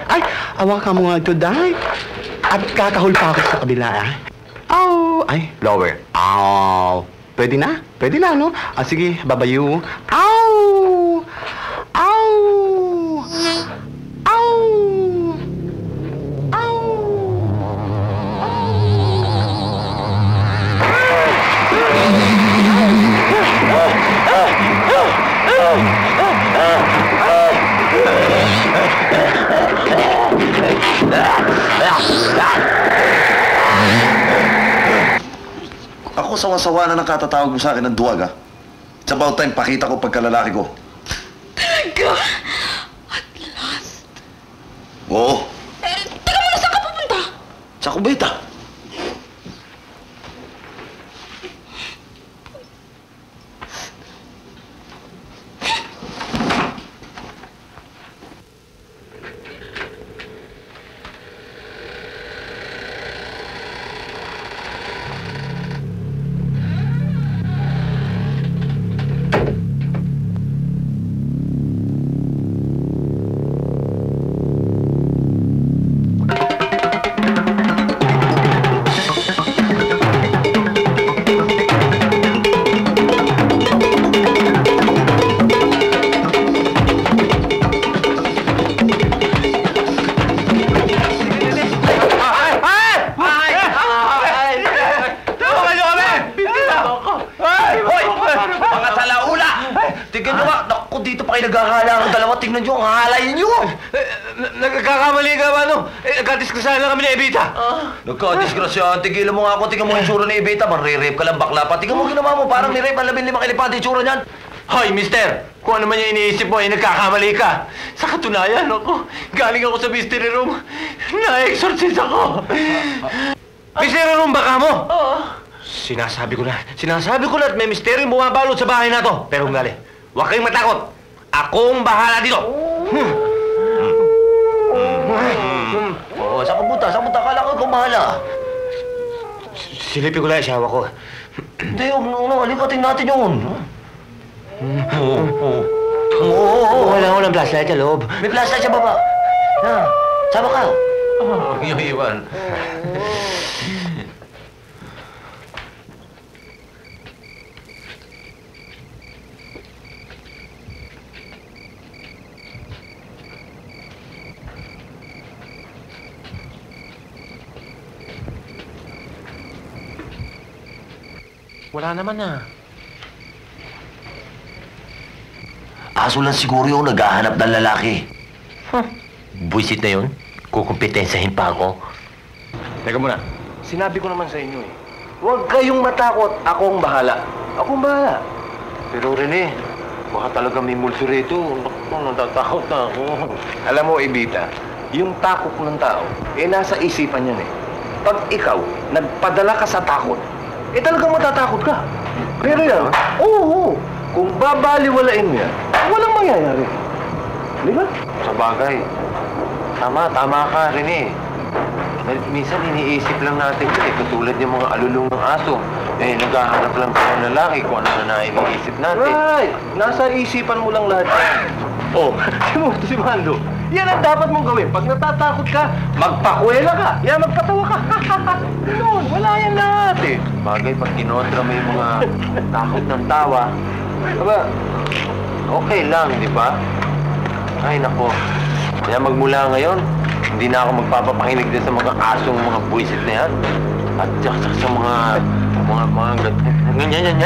Awa ka mo nga ito, Day. At kakahul pa ako sa kabila, ah. Ow! Ay, lower. Ow! Pwede na? Pwede na, no? Ah, sige, babayu. Ow! Ow! Ow! Ow!
Ako sawa-sawa na nakatatawag mo sa akin ng duwag, ha? It's about time pakita ko pagkalalaki ko.
Talaga? At last.
Oo.
Teka muna, saan ka pupunta?
Sa Kubeta. Tignan nyo nga, naku, dito pa kayo nagkakala ng dalawa. Tignan nyo, ang halayin nyo.
Nagkakamali ka ba, no? Nagkadiskusahan lang kami ni Evita.
Nagkadisgrasyahan, tigilan mo nga ako. Tignan mo yung tsura ni Evita, marire-rape ka lang bakla pa. Tignan mo ginawa mo, parang ni-rape ang 15 elepante yung tsura niyan.
Hoy, mister! Kung ano man yung iniisip mo, ay nagkakamali ka. Sa katunayan, ako, galing ako sa mystery room. Na-exorcise ako. Mystery room baka mo? Oo. Sinasabi ko na at may misteryo bumabalot sa bahay na to. Pero ngali, huwag kayong matakot. Akong bahala dito.
Oo, saan ka punta? Kala ko ikaw bahala.
Silipin ko lang yung asawa ko.
Hindi, alikatin natin yun.
Wala ko ng flashlight sa loob.
May flashlight sa baba. Sama ka. Yung iwan.
Wala naman na.
Aso lang siguro yung naghahanap ng lalaki.
Buisit na yun. Kukumpetensahin pa ako.
Teka muna. Sinabi ko naman sa inyo eh. Huwag kayong matakot. Akong bahala. Pero Rene, baka talaga may multo rito. Naku, natatakot na ako. Alam mo, Evita, yung takot ng tao, nasa isipan yan eh. Pag ikaw, nagpadala ka sa takot, talagang matatakot ka. Pero yan, oo. Kung babaliwalain mo yan, walang mangyayari. Di ba? Sa bagay. Tama ka, Rene. Minsan iniisip lang natin ito eh, katulad yung mga alulong ng aso. Naghahanap lang tayo ng lalaki kung ano na iniisip natin. Right! Nasa isipan mo lang lahat yan. Si Mando, yan ang dapat mong gawin. Pag natatakot ka, magpakwela ka. Magpatawa ka. Noon, wala yan lahat eh. Bagay, pag kinontra mo yung mga takot ng tawa, okay lang, di ba? Ay, nako. Kaya magmula ngayon, hindi na ako magpapapakinig din sa mga asong mga buwisit na yan. At saka sa mga ganyan.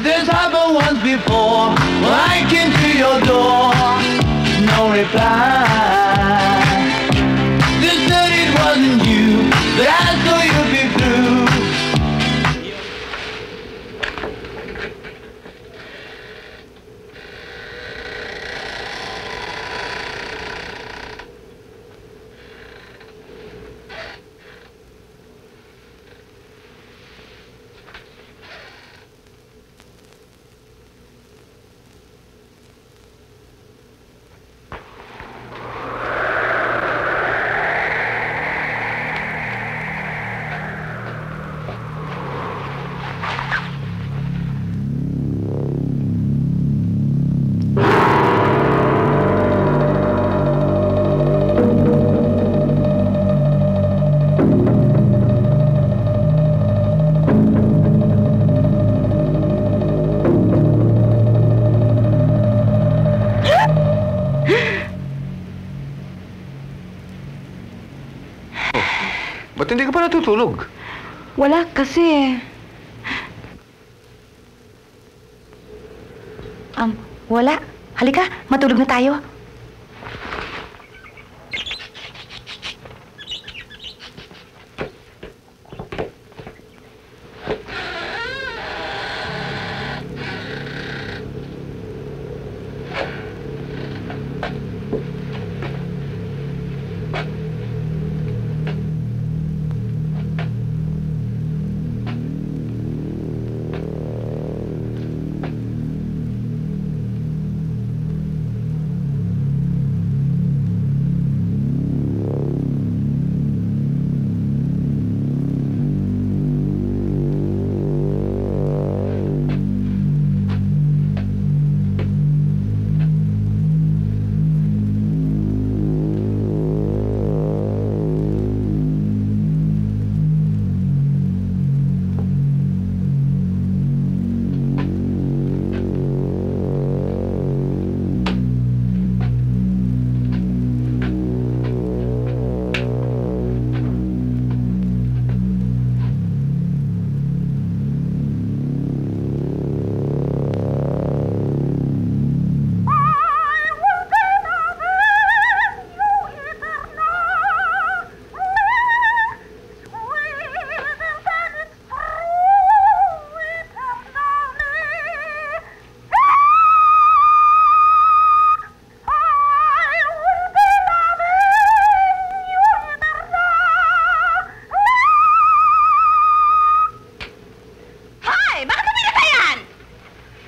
This happened once before. When I came to your door, no reply. They said it wasn't you, but I saw you'd be through.
Ba't hindi ka pa natutulog?
Wala kasi.
Wala. Halika, matulog na tayo.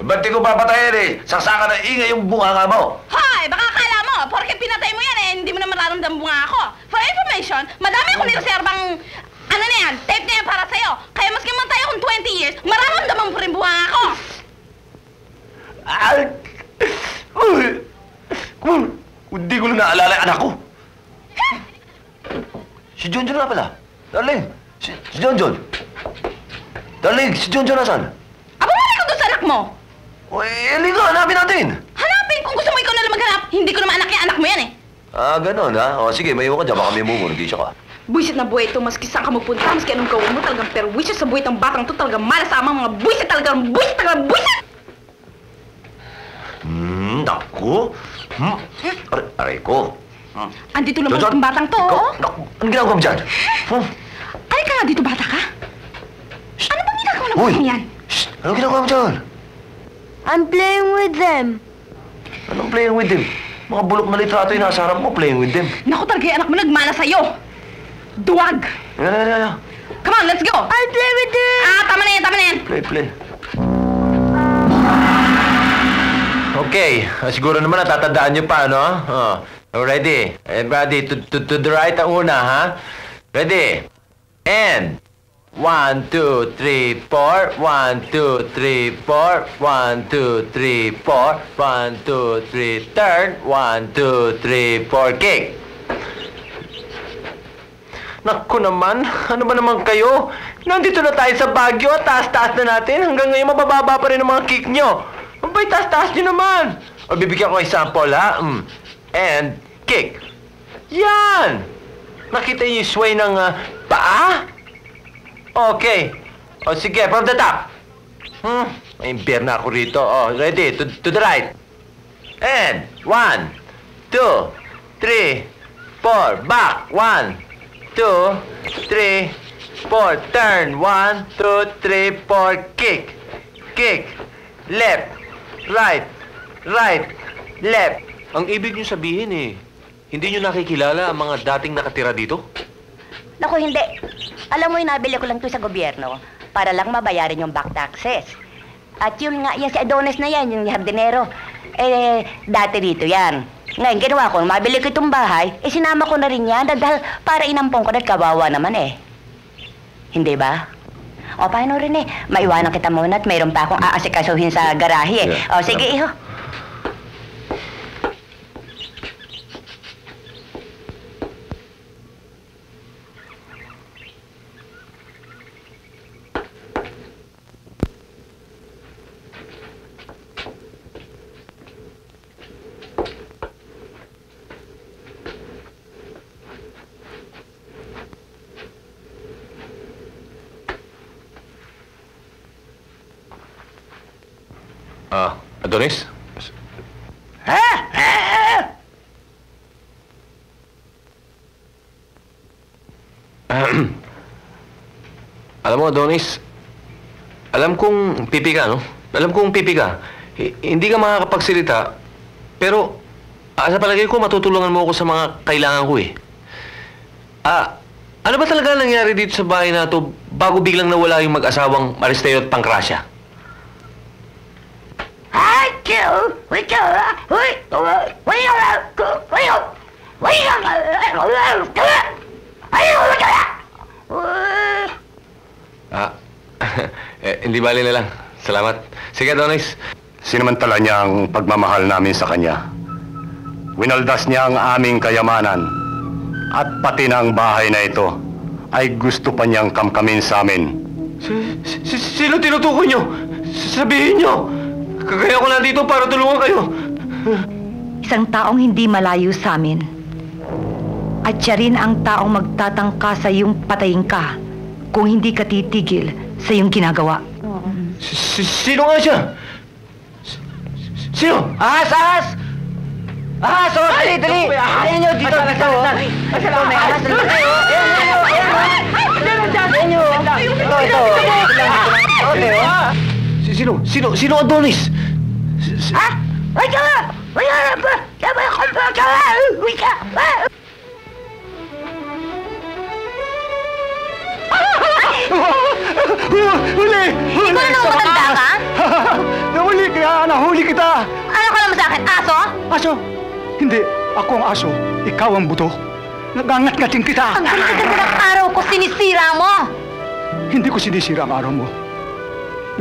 Ba't di ko papatayin eh? Saksakan na ingay yung bunganga mo.
Hoy! Baka akala mo, porke pinatay mo yan eh, hindi mo na mararamdam bunga ako. For information, madami akong nireserbang, ano na yan, tape na yan para sa'yo. Kaya maski matay akong 20 years, mararamdaman mo rin bunga ako.
Hindi ko lang naalala yung anak ko. Si Jonjon na pala. Darling, si Jonjon. Darling, si Jonjon nasan?
Aba, mali ko doon sa anak mo.
Liga, hanapin natin.
Hanapin, kung gusto mo ikaw na lang maghanap. Hindi ko naman anak yung anak mo yan eh.
Ganon ha? O sige, may iwan ka dyan, baka may mumurgisya ka.
Buwisit na buhay ito, maski saan ka mapunta, maski anong gawin mo, talagang perwisyo sa buhay ng batang to, talagang malasama mga buwisit, talagang buwisit!
Naku. Aray ko.
Andito naman itong batang to, oh.
Naku, anong ginagawa mo dyan?
Aray ka nga dito, bata ka. Ano bang ginagawa ng batang yan?
Anong ginagawa mo dyan?
I'm playing with them.
Anong playing with them? Mga bulok na litrato yung nasa harap mo, playing with them.
Naku, talaga yung anak mo nagmana sa'yo. Duwag!
Yeah.
Come on, let's go!
I'll play with them!
Tama na yan.
Play.
Okay, siguro naman natatandaan nyo pa, no? Ready? Everybody, to the right ang una, ha? Ready? And 1, 2, 3, 4. 1, 2, 3, 4. 1, 2, 3, 4. 1, 2, 3, turn. 1, 2, 3, 4, kick. Naku naman, ano ba naman kayo? Nandito na tayo sa Baguio, taas-taas na natin. Hanggang ngayon mabababa pa rin ang mga kick nyo. Abay, taas-taas nyo naman. O, bibigyan ko example, ha? And, kick. Yan! Nakita niyo yung sway ng paa? Okay. O, sige, from the top. May beer na ako rito. O, ready, to the right. And, 1, 2, 3, 4, back. 1, 2, 3, 4, turn. 1, 2, 3, 4, kick. Kick. Left. Right. Left.
Ang ibig niyo sabihin hindi niyo nakikilala ang mga dating nakatira dito?
Naku, hindi. Alam mo, nabili ko lang to sa gobyerno para lang mabayaran yung back taxes. At yun nga, yan si Adonis na yan, yung hardinero. Dati dito yan. Ngayon, ginawa ko, mabili ko itong bahay, sinama ko na rin yan dahil para inampong ko na kawawa naman Hindi ba? O, paano rin maiwanan kita muna at mayroon pa akong aasikasuhin sa garahe
Yeah.
O, sige, iho.
Adonis? Alam mo, Adonis, alam kong pipi ka, no? Alam kong pipi ka. Hindi ka makakapagsalita, pero sa palagay ko, matutulungan mo ako sa mga kailangan ko, eh. Ano ba talaga nangyari dito sa bahay na to bago biglang nawala yung mag-asawang Aristeo at Pancracia? Hindi bali na lang. Salamat. Sige, Adonis.
Sinamantala niya ang pagmamahal namin sa kanya. Winaldas niya ang aming kayamanan. At pati na ang bahay na ito ay gusto pa niyang kamkamin sa amin.
Sino tinutukoy niyo? Sabihin niyo! Kaya ko nandito para tulungan kayo.
Isang taong hindi malayo sa amin. At siya rin ang taong magtatangka sa iyong patayin ka kung hindi ka titigil sa iyong ginagawa.
Sino nga siya? Sino?
Ahas! Dali! Ayan nyo, dito. May ahas na dito.
Sino Adonis?
Huli!
Ikaw na nang matanda ka?
Nahuli kita!
Ano ka naman sa akin? Aso?
Aso? Hindi. Ako ang aso. Ikaw ang buto. Nagangat-ngating kita.
Ang ganda-ganda ng araw ko, sinisira mo!
Hindi ko sinisira ang araw mo.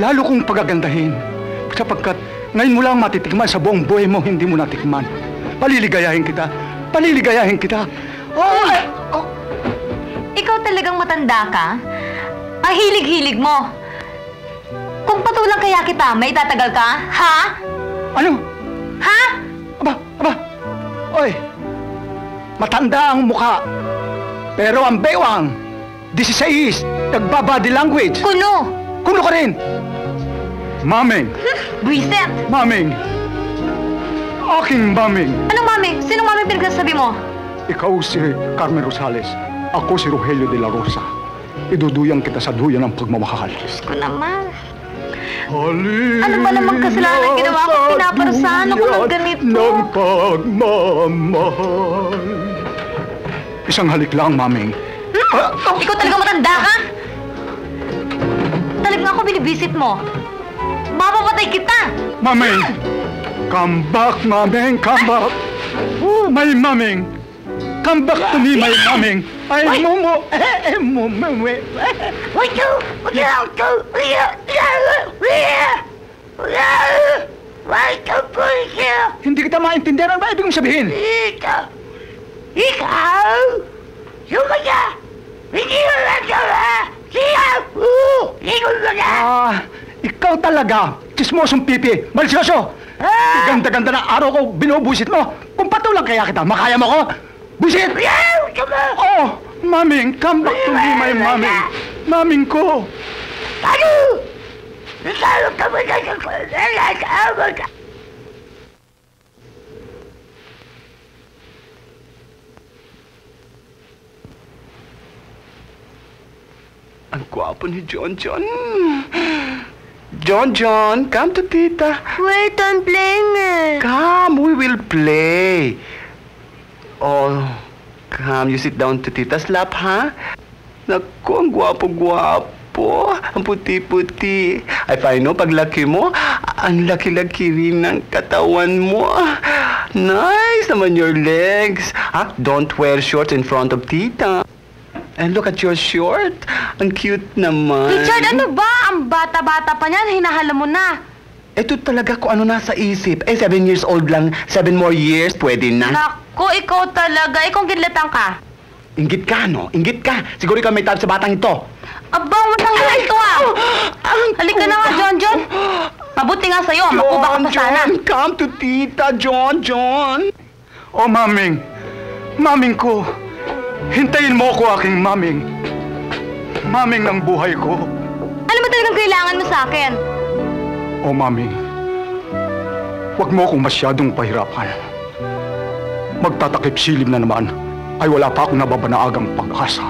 Lalo kong pagagandahin. Sapagkat ngayon mo lang matitikman sa buong buhay mo, hindi mo natikman. Paliligayahin kita. Paliligayahin kita.
Ikaw talagang matanda ka? Ang hilig-hilig mo. Kung patulang kaya kita, may tatagal ka? Ha?
Ano?
Ha?
Aba! Oy! Matanda ang mukha. Pero ang bewang, 16, nagbabody language.
Kuno!
Kuno ka rin! Maming!
Buiset!
Maming! Aking maming!
Anong maming? Sinong maming pinagsasabi mo?
Ikaw si Carmen Rosales. Ako si Rogelio de la Rosa. Iduduyang kita sa duyan ng pagmamahal.
Diyos ko naman. Ano ba namang kasalanan ginawa ko? Pinaparusahan ako ng ganito.
Ng pagmamahal. Isang halik lang, maming.
Ikaw talaga matanda ka? Talagang ako binibisit mo. Mapapatay kita!
Maming! Come back, maming! Come back! My maming! Come back to me, my maming! Ay, mumu! Hindi kita maintindihan. Ano ba ibig mong sabihin?
Ikaw! Yung kanya! Hindi mo lang siya!
Ikaw talaga! Chismosong pipi! Malisyoso! Ganda-ganda na araw ko, binubusit mo! Kung patulang kaya kita, makaya mo ko! Busit! Oh! Maming, come back to me, my maming! Maming ko!
Ano? Lalo ka mo na sa kanya!
Ang gwapo ni John. John, come to tita.
Wait, I'm playing it.
Come, we will play. Oh, come, you sit down to tita's lap, ha? Naku, ang gwapo-gwapo. Ang puti-puti. Ay, paano, paglaki mo, ang laki-laki rin ng katawan mo. Nice naman your legs. Don't wear shorts in front of tita. And look at your short. Ang cute naman.
Richard, ano ba? Ang bata-bata pa niyan, hinahala mo na.
Ito talaga kung ano nasa isip. 7 years old lang. 7 more years, pwede na.
Naku, ikaw talaga. Ikaw gidlatan ka.
Inggit ka, no? Inggit ka. Siguro ikaw may tab sa batang ito.
Abang, matang na ito, Halika na nga, John. Mabuti nga sa'yo, makuba ka pa sana.
Come to tita, John. Oh, maming. Maming ko. Hintayin mo ko, aking maming. Maming ng buhay ko.
Ano ba talagang kailangan mo sa akin?
Oh, maming.
Huwag mo akong masyadong pahirapan. Magtatakip silib na naman ay wala pa akong nababanaagang pag-asa.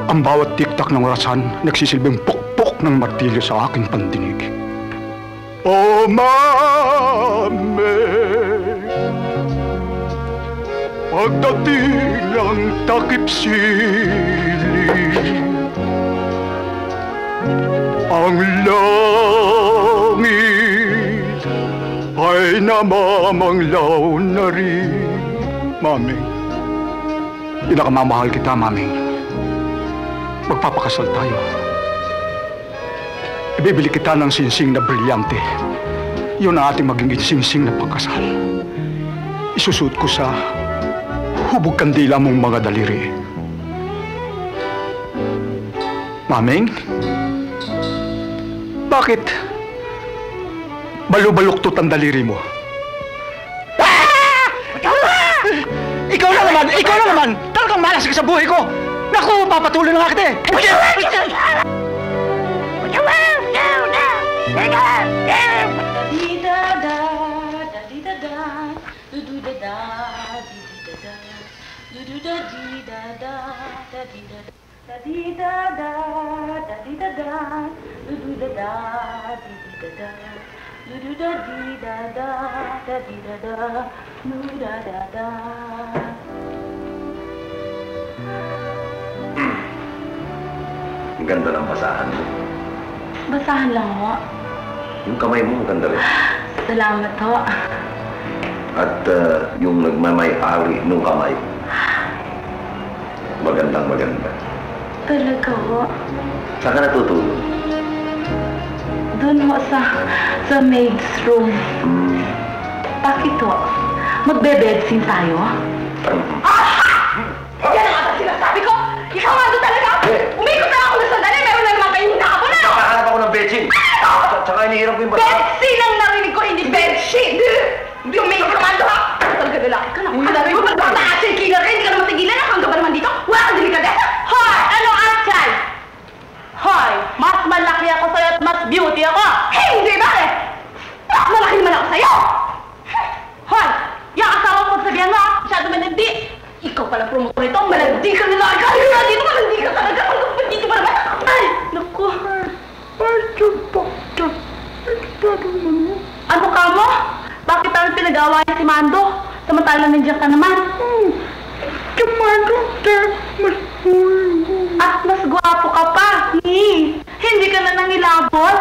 Ang bawat tiktak ng orasan nagsisilbing pukpok ng martilyo sa aking pandinig. Oh, Mame, pagdating ng takip silib, ang langit ay namamanglaw na rin. Maming, pinakamamahal kita, Maming. Magpapakasal tayo. Ibibili kita ng sinsing na brilyante. Yun ang ating magiging sinsing na pagkasal. Isusuot ko sa hubog kandila mong mga daliri. Maming? Bakit balubaluktot ang daliri mo? Ikaw na naman! Ikaw na naman! Talagang malas ka sa buhay ko! Naku, papatuloy na nga kita eh!
Ang ganda ng basahan mo.
Basahan lang ho.
Yung kamay mo, ang ganda rin.
Salamat ho.
At yung nagmamay-ari nung kamay, magandang maganda.
Talaga ho.
Saan ka natutulog?
Doon ho sa maid's room. Bakit ho? Magbe-bedsin tayo? Yan ang atas sinasabi ko! Ikaw nga doon talaga! Umikot na ako na sandali! Meron na naman kayong hinahapon na!
Nakahanap ako ng bedsin! Tsaka inihiram ko yung basa.
Bedsin ang narinig ko, hindi bedsheet! Hindi umikot naman doon ha! Talaga lalaki ka na. Alam mo, magpapataas yung killer ka! Hindi ka naman tigilan na! Hanggang ba naman dito? Wala kang delikadesa! Hoy! Ano action? Hoy! Mas malaki ako sa'yo at mas beauty ako! Hindi ba eh? Mas malaki naman ako sa'yo! Hoy! Yung asawa ko sabihan mo ha! Masyado malandi! Ikaw pala promotor ito! Malandi ka nila! Kaya nga dito! Malandi ka talaga! Hanggang ba dito ba naman? Ay! Naku! Ano ka mo? Bakit parang pinag-awayan si Mando? Samantala nandiyan ka naman. At mas gwapo ka pa. Hindi ka na nangilabot.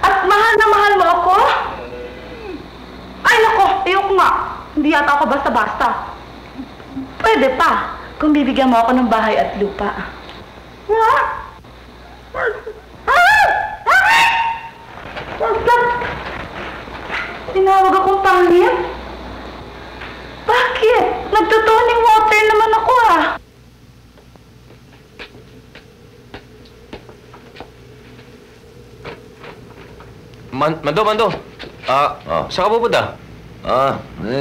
At mahal na mahal mo ako? Ay nako, ayoko nga. Hindi yata ako basta-basta. Pwede pa, kung bibigyan mo ako ng bahay at lupa. What? Tinawag akong pangit? Bakit? Nagtutuning water naman ako ah.
Mando. Saan ka pupunta?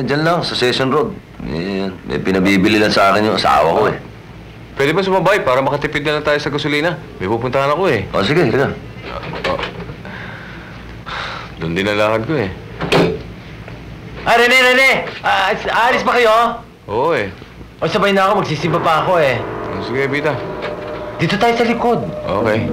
Dyan lang, sa Session Road. May pinabibili lang sa akin yung asawa ko eh.
Pwede ba sumabay para makatipid na lang tayo sa gasolina? May pupuntahan ako eh.
Sige, sige.
Doon din ang lakad ko eh.
Rene! Alis ba kayo?
Oo eh.
O sabay na ako, magsisimba pa ako eh.
Sige, Bita.
Dito tayo sa likod.
Okay.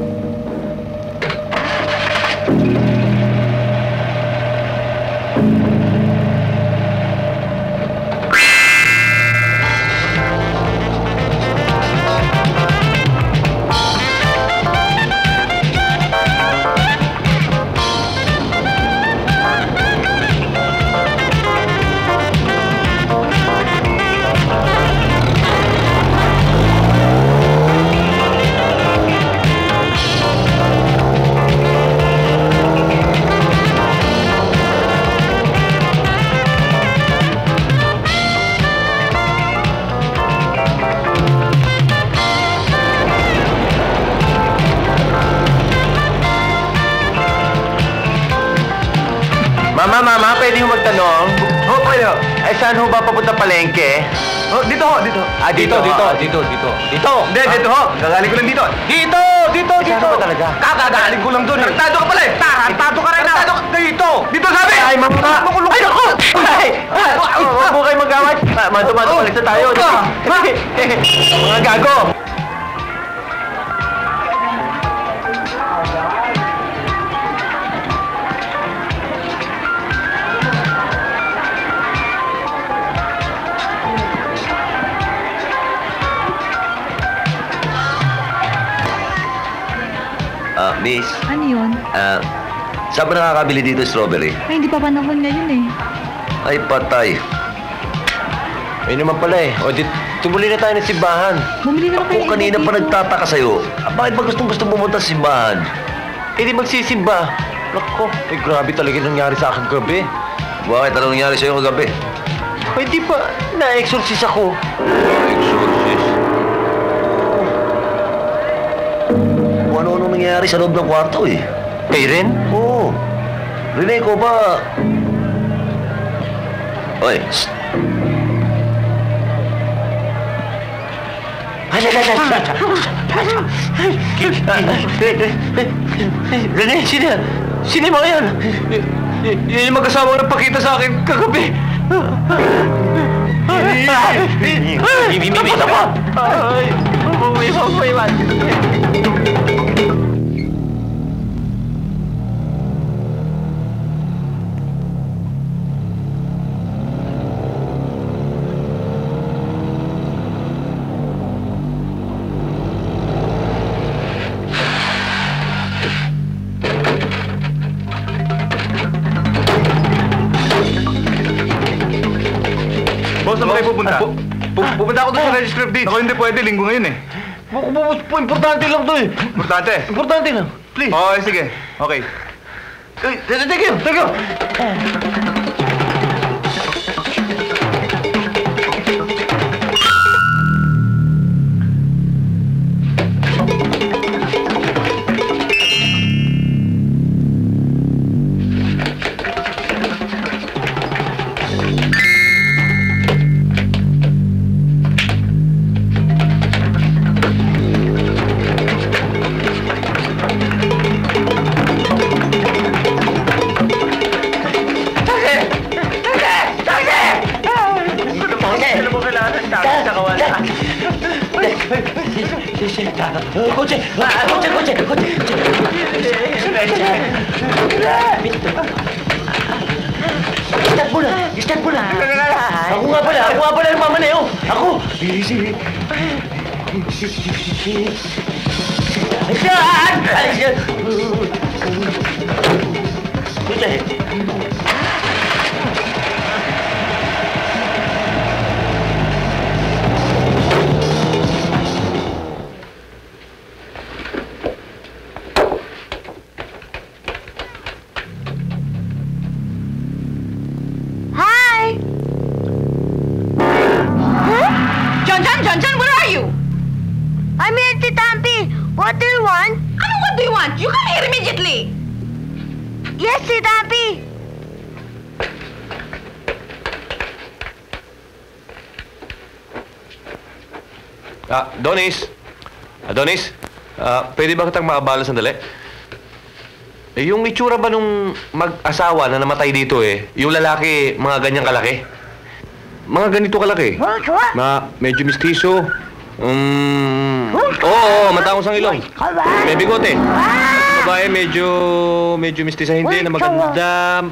Mama, pwede yung magtanong? Pwede. Saan ho ba papunta palengke? Dito ho.
Dito.
Dito. Hindi, dito ho. Gagaling ko lang dito. Dito!
Saan ba talaga?
Kakagaling ko lang doon. Tarantado ka pala eh! Tarantado ka rin! Tarantado ka! Dito! Dito sabi!
Ay, mga... Ay, naku! Ay! Huwag mo kayo mag-away! Mando-mando, palit na tayo! Mga gago!
Miss,
Ano yun?
saan ba nakakabili dito strawberry?
Ay, hindi pa panahon ngayon eh.
Ay, patay.
Ay naman pala eh. O, tumuli na tayo ng simbahan.
Bumili na
Ako kanina pa nagtataka sa'yo. Bakit ba gusto pumunta sa simbahan?
Eh, di magsisimba. Nako, eh, grabe talaga yung nangyari sa akin gabi.
Bakit? Anong nangyari sa'yo kagabi?
Ay, di pa. Na-exorcise ako.
Exorcist? Ano nangyari sa loob ng kwarto eh?
Kay Ren?
Oo. Rene, ko ba? Oy, shh.
Rene, sino yung mga yan? Yan yung mag-asawang nagpakita sa akin kagabi. Tapos ako! Ay, umuwi.
Boss, saan ba kayo pupunta? Pupunta ako doon sa registry of deeds. Ako hindi pwede, linggo ngayon eh.
Importante lang to eh.
Importante?
Importante lang. Please.
Okay, sige. Okay.
Thank you. Start mo na. Ako nga pala yung mamaneo. Ako.
Hi!
John, where are you?
I'm here, Tita Ampi. What do you want?
What do you want? You come here immediately!
Yes, Tita Ampi.
Adonis, pwede ba kitang maabala sandali? Eh, yung itsura ba nung mag-asawa na namatay dito eh, yung lalaki, mga ganyang kalaki? Mga ganito kalaki. Medyo mistiso. Oo, matangos ang ilong. May bigote. Yung babae, medyo mistisa hindi na maganda.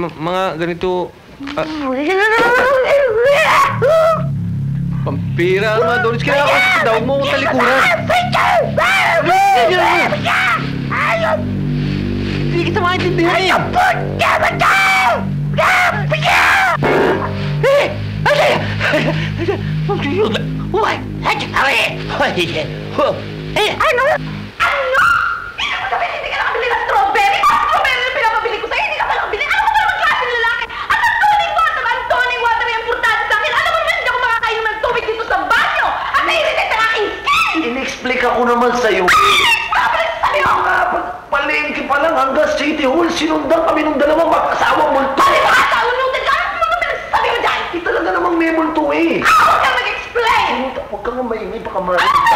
Mga ganito. Pampira naman, Doris. Kaya ako, daw mo akong talikuran. Hindi kita maintindihan eh.
Ano? Hindi ka nakabili ng strawberry? Strawberry na pinapabili ko sa'yo, hindi ka nakabili. Ano ba naman klaseng lalaki? Ang toning water yung importante sa akin. Alam mo naman, hindi ako makakainom ng tubig dito sa banyo. Ang naiinit ang aking skin!
In-explain ako naman sa'yo. Palengke pa lang hanggang City Hall, sinundan kami ng dalawang mag-asawang multo.
Palibhasa! Unutin ka! Ano ba pinagsasabi mo dyan?
Talaga namang may multo eh.
Huwag kang mag-explain!
Huwag kang mainit. pa ka marinig ka.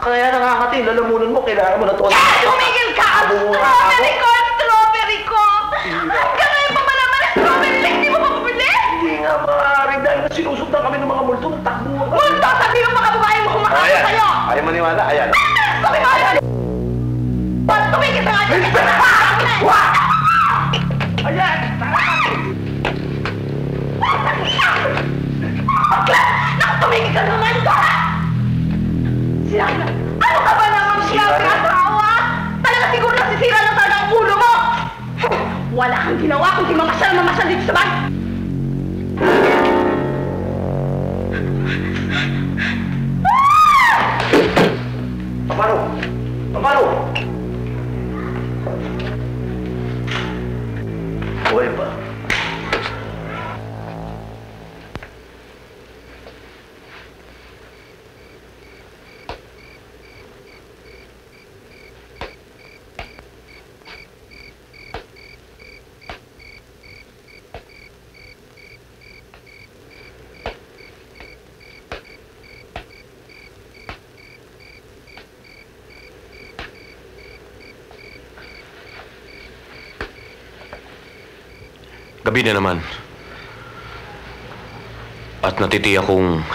Kaya nakakating, lalamunan mo, kailangan mo na to.
Tumigil ka! Strawberry ko! Strawberry ko! Hanggang ngayon pa ba naman ang strawberry cake? Hindi mo pa pabili?
Hindi nga maaari dahil sinusundan kami ng mga multo ng takbuhan.
Multo! Sabi yung mga babae mo kumakain sa'yo!
Ayaw maniwala, ayan.
Sabi mo, ayaw! Tumigil ka nga dyan!
Ayan!
Tumigil ka naman ka! Sinabi, ano ka ba naman sinabi ng asawa? Talaga siguro nasisira lang talaga ang ulo mo! Wala kang ginawa kundi mamasyal dito sa bahay!
Paano? Paano? Buhay pa.
Gabi na naman. At natitiyak kong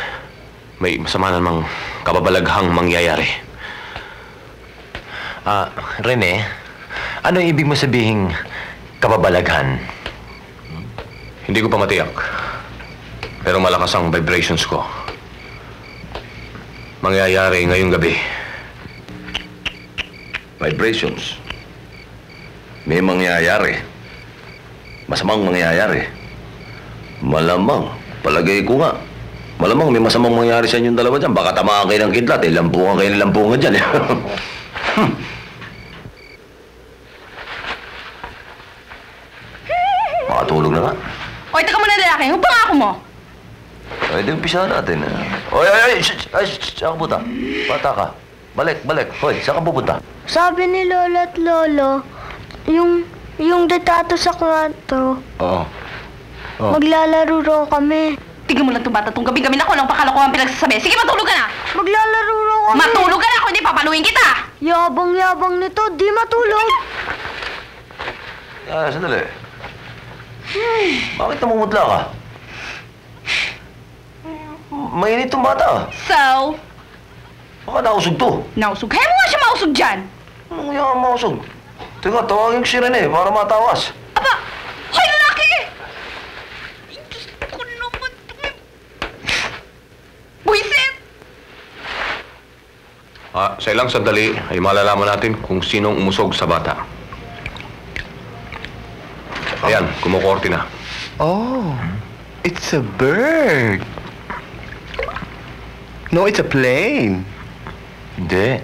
may masama namang kababalaghang mangyayari.
Rene, ano ibig mo sabihing kababalaghan?
Hindi ko pa matiyak. Pero malakas ang vibrations ko. Mangyayari ngayong gabi.
Vibrations. May mangyayari. Masamang mangyayari. Malamang. Palagay ko nga. Malamang may masamang mangyayari sa inyong dalawa dyan. Baka tamaan kayo ng kidlat. Lampungan kayo ng lampungan dyan. Makatulog na nga.
Oy, teka muna lalaki. Yung pangako mo.
Ay, di umpisa natin. Oy, saan ka pupunta? Bata ka. Balik. Hoy, saan ka pupunta?
Sabi ni Lola at Lolo, yung detato sa kwarto, maglalaro raw kami.
Tignan mo lang itong bata. Itong gabi-gabi na ko lang pakalokohan pinagsasabi. Sige, matulog ka na!
Maglalaro raw kami.
Matulog ka na! Kung hindi, papaluin kita!
Yabang-yabang nito, di matulog.
Sandali. Bakit namumutla ka? Mainit itong bata.
So?
Baka nausog to.
Nausog? Kaya mo nga siya mausog dyan!
Anong yung mausog? Teka, tawagin ko si Rene para matawas.
Aba! Hoy, lalaki! Diyos ko naman. Buisit!
Sa ilang sandali ay malalaman natin kung sinong umusog sa bata. Ayan, kumukorte na.
Oh, it's a bird. No, it's a plane.
Hindi.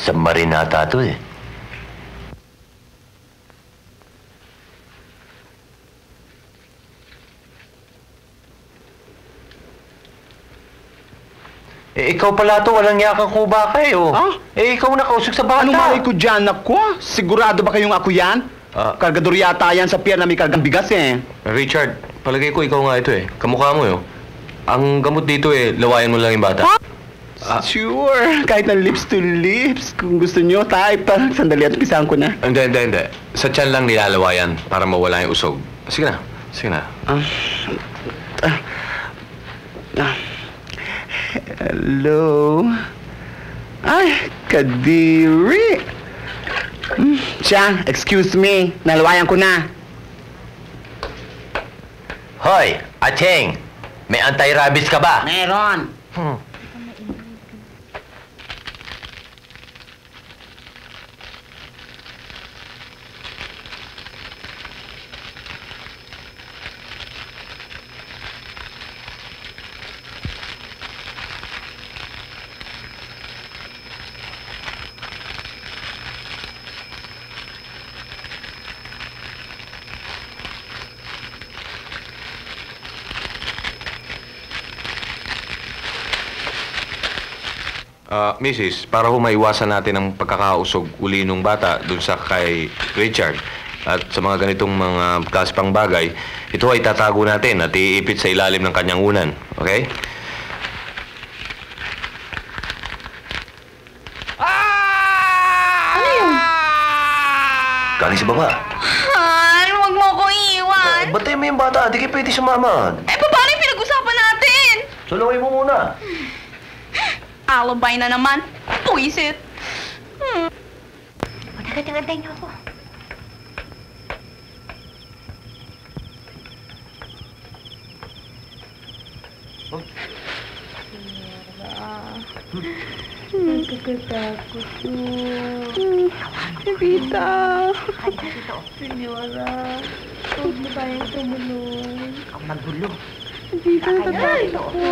Submarine ata ito eh.
Ikaw pala to, walang yakang kuba kayo. Ikaw nakausok sa bata.
Ano malay ko dyan, ako? Sigurado ba kayong ako yan? Kargador yata yan sa pier na may kargang bigas eh.
Richard, palagay ko ikaw nga ito eh. Kamukha mo yun. Ang gamot dito eh, lawayan mo lang yung bata.
Sure, kahit na lips to lips. Kung gusto nyo, type. Sandali at pisahan ko na.
Hindi. Sa tiyan lang nilalawayan para mawala yung usog. Sige na.
Hello? Ay, Kadiri. Siya, excuse me. Nalawayan ko na.
Hoy, Acheng! May anti-rabies ka ba?
Meron.
Mrs., para ho maiwasan natin ang pagkakausog uli nung bata dun sa kay Richard at sa mga ganitong mga klase pang bagay, ito ay tatago natin at iipit sa ilalim ng kanyang unan. Okay?
galing sa baba.
Han, huwag mo ko iiwan.
Bantay mo yung bata, di kayo pwede sumama.
Paano yung pinag-usapan natin?
Sulungin mo muna.
Alibay na naman. Puisit.
Taga-tagantay niyo ako.
Nagkakatakot yun. Evita. Senyora, huwag mo tayong tumulong.
Ang magulo.
Evita, natatakot ako.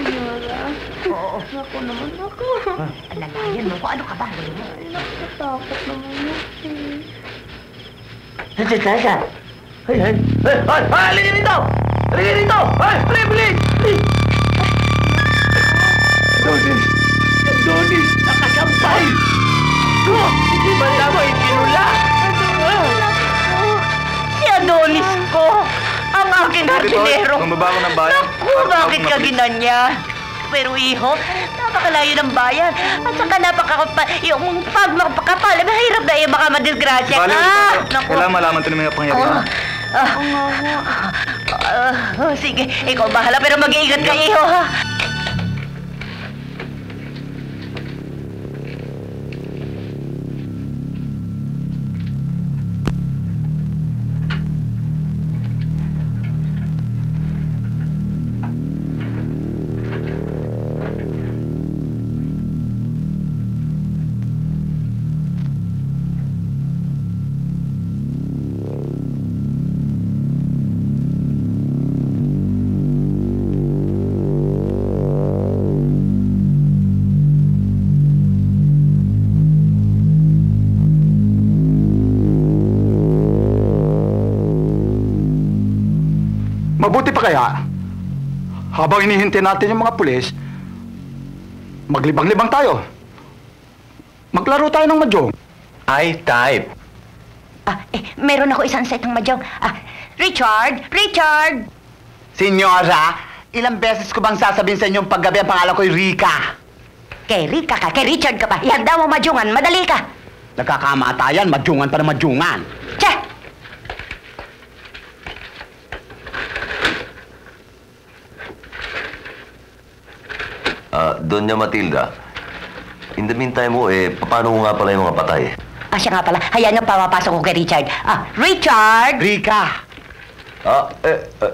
Senyora.
Oo.
Ako naman ako.
Alalayan mo ko. Ano ka ba?
Natatakot naman ako.
Sasa. Ay! Halika dito! Halika dito! Ay! Bilis! Adonis! Nakasampay! Hindi ba naman ipinula?
Si Adonis ko! Ang aking hardinero!
Bumaba ko ng bayan.
Naku, bakit ka ginanya? Pero iho, napakalayo ng bayan. At saka yung pagmapakapal, mahirap na iyo baka madisgrasya ka. Naku.
Kailangan malaman ito ng mga pangyarihan.
Sige, ikaw bahala pero mag-iingat ka, iho, ha?
Mabuti pa kaya, habang hinihintay natin yung mga pulis, maglibang-libang tayo. Maglaro tayo ng mahjong.
I type.
Meron ako isang set ng mahjong. Richard! Richard!
Senyora, ilang beses ko bang sasabihin sa inyong paggabi ang pangalan ko'y Rica?
Kay Rica ka, kay Richard ka pa. Ihanda mo mahjongan, madali ka.
Nagkakamatayan, mahjongan pa na mahjongan.
Che!
Doña Matilda, in the meantime mo, paano nga pala yung mga patay?
Siya nga pala. Hayaan niyo pamapasok ko kay Richard. Richard!
Rica!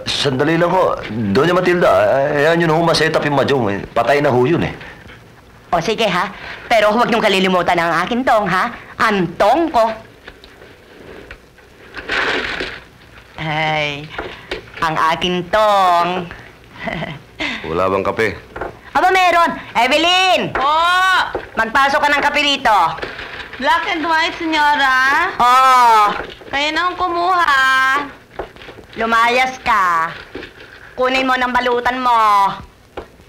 Sandali lang ho. Doña Matilda, ayan yun ho, ma-set up yung mahjong. Patay na ho yun
O sige ha, pero huwag niyong kalilimutan ang akin tong ha. Antong ko. Ay, ang akin tong.
Wala bang kape?
Aba, meron. Evelyn! Magpasok ka ng kape rito.
Black and white, senyora.
Kayo na ang kumuha. Lumayas ka. Kunin mo ng balutan mo.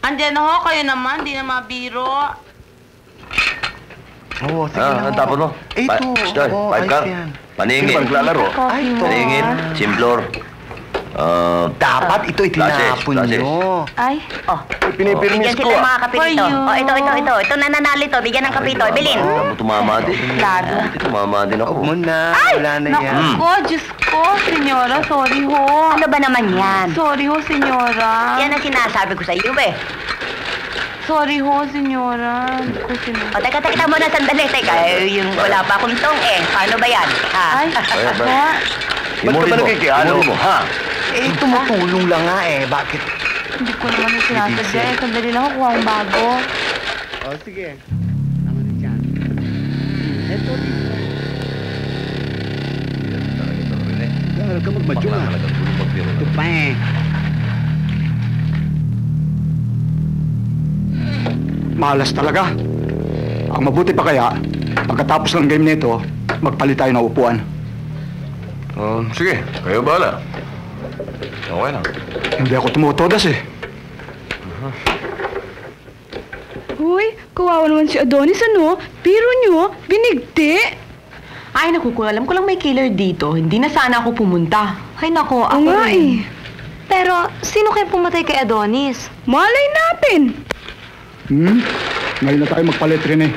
Andyan ho, kayo naman. Di na mabiro.
Oo, sige na.
Ang tapon mo?
Ito.
Five ka? Paningin. Paglalaro. Paningin. Simplor.
Dapat ito itinapon nyo.
Ay.
Pinipirmis
Bigyan
ko.
sila ng mga kape rito. Ito. Ito nananali to. Bigyan ng kape ito. Evelyn.
Tumama din.
Claro.
Tumama din ako.
Huwag mo na. Wala na yan.
Naku, Diyos ko, senyora, sorry ho.
Ano ba naman yan?
Sorry ho, senyora.
Yan ang sinasabi ko sa iyo
Sorry ho, senyora.
Teka muna sandali. Teka, yung wala pa akong tong Paano ba yan?
Ay,
Ba't ka ba nakikiano
mo, ha?
Tumutulong lang nga Bakit?
Hindi ko naman yung sinasadya. Sandali lang ako kuha ang bago.
Sige. Tama na dyan. Eto dito. Dahil ka magmadyo nga. Ito pa
Malas talaga. Ang mabuti pa kaya, pagkatapos ng game nito, magpalit tayo ng upuan.
Sige, kayo bahala. Okay lang.
Hindi ako tumutodas
Uy, kawawa naman si Adonis, ano? Biro nyo, binigti.
Ay, naku, kung alam ko lang may killer dito, hindi na sana ako pumunta. Ay, naku, ako
nga
rin. Pero, sino kayo pumatay kay Adonis?
Malay natin.
Ngayon na tayo magpalit rin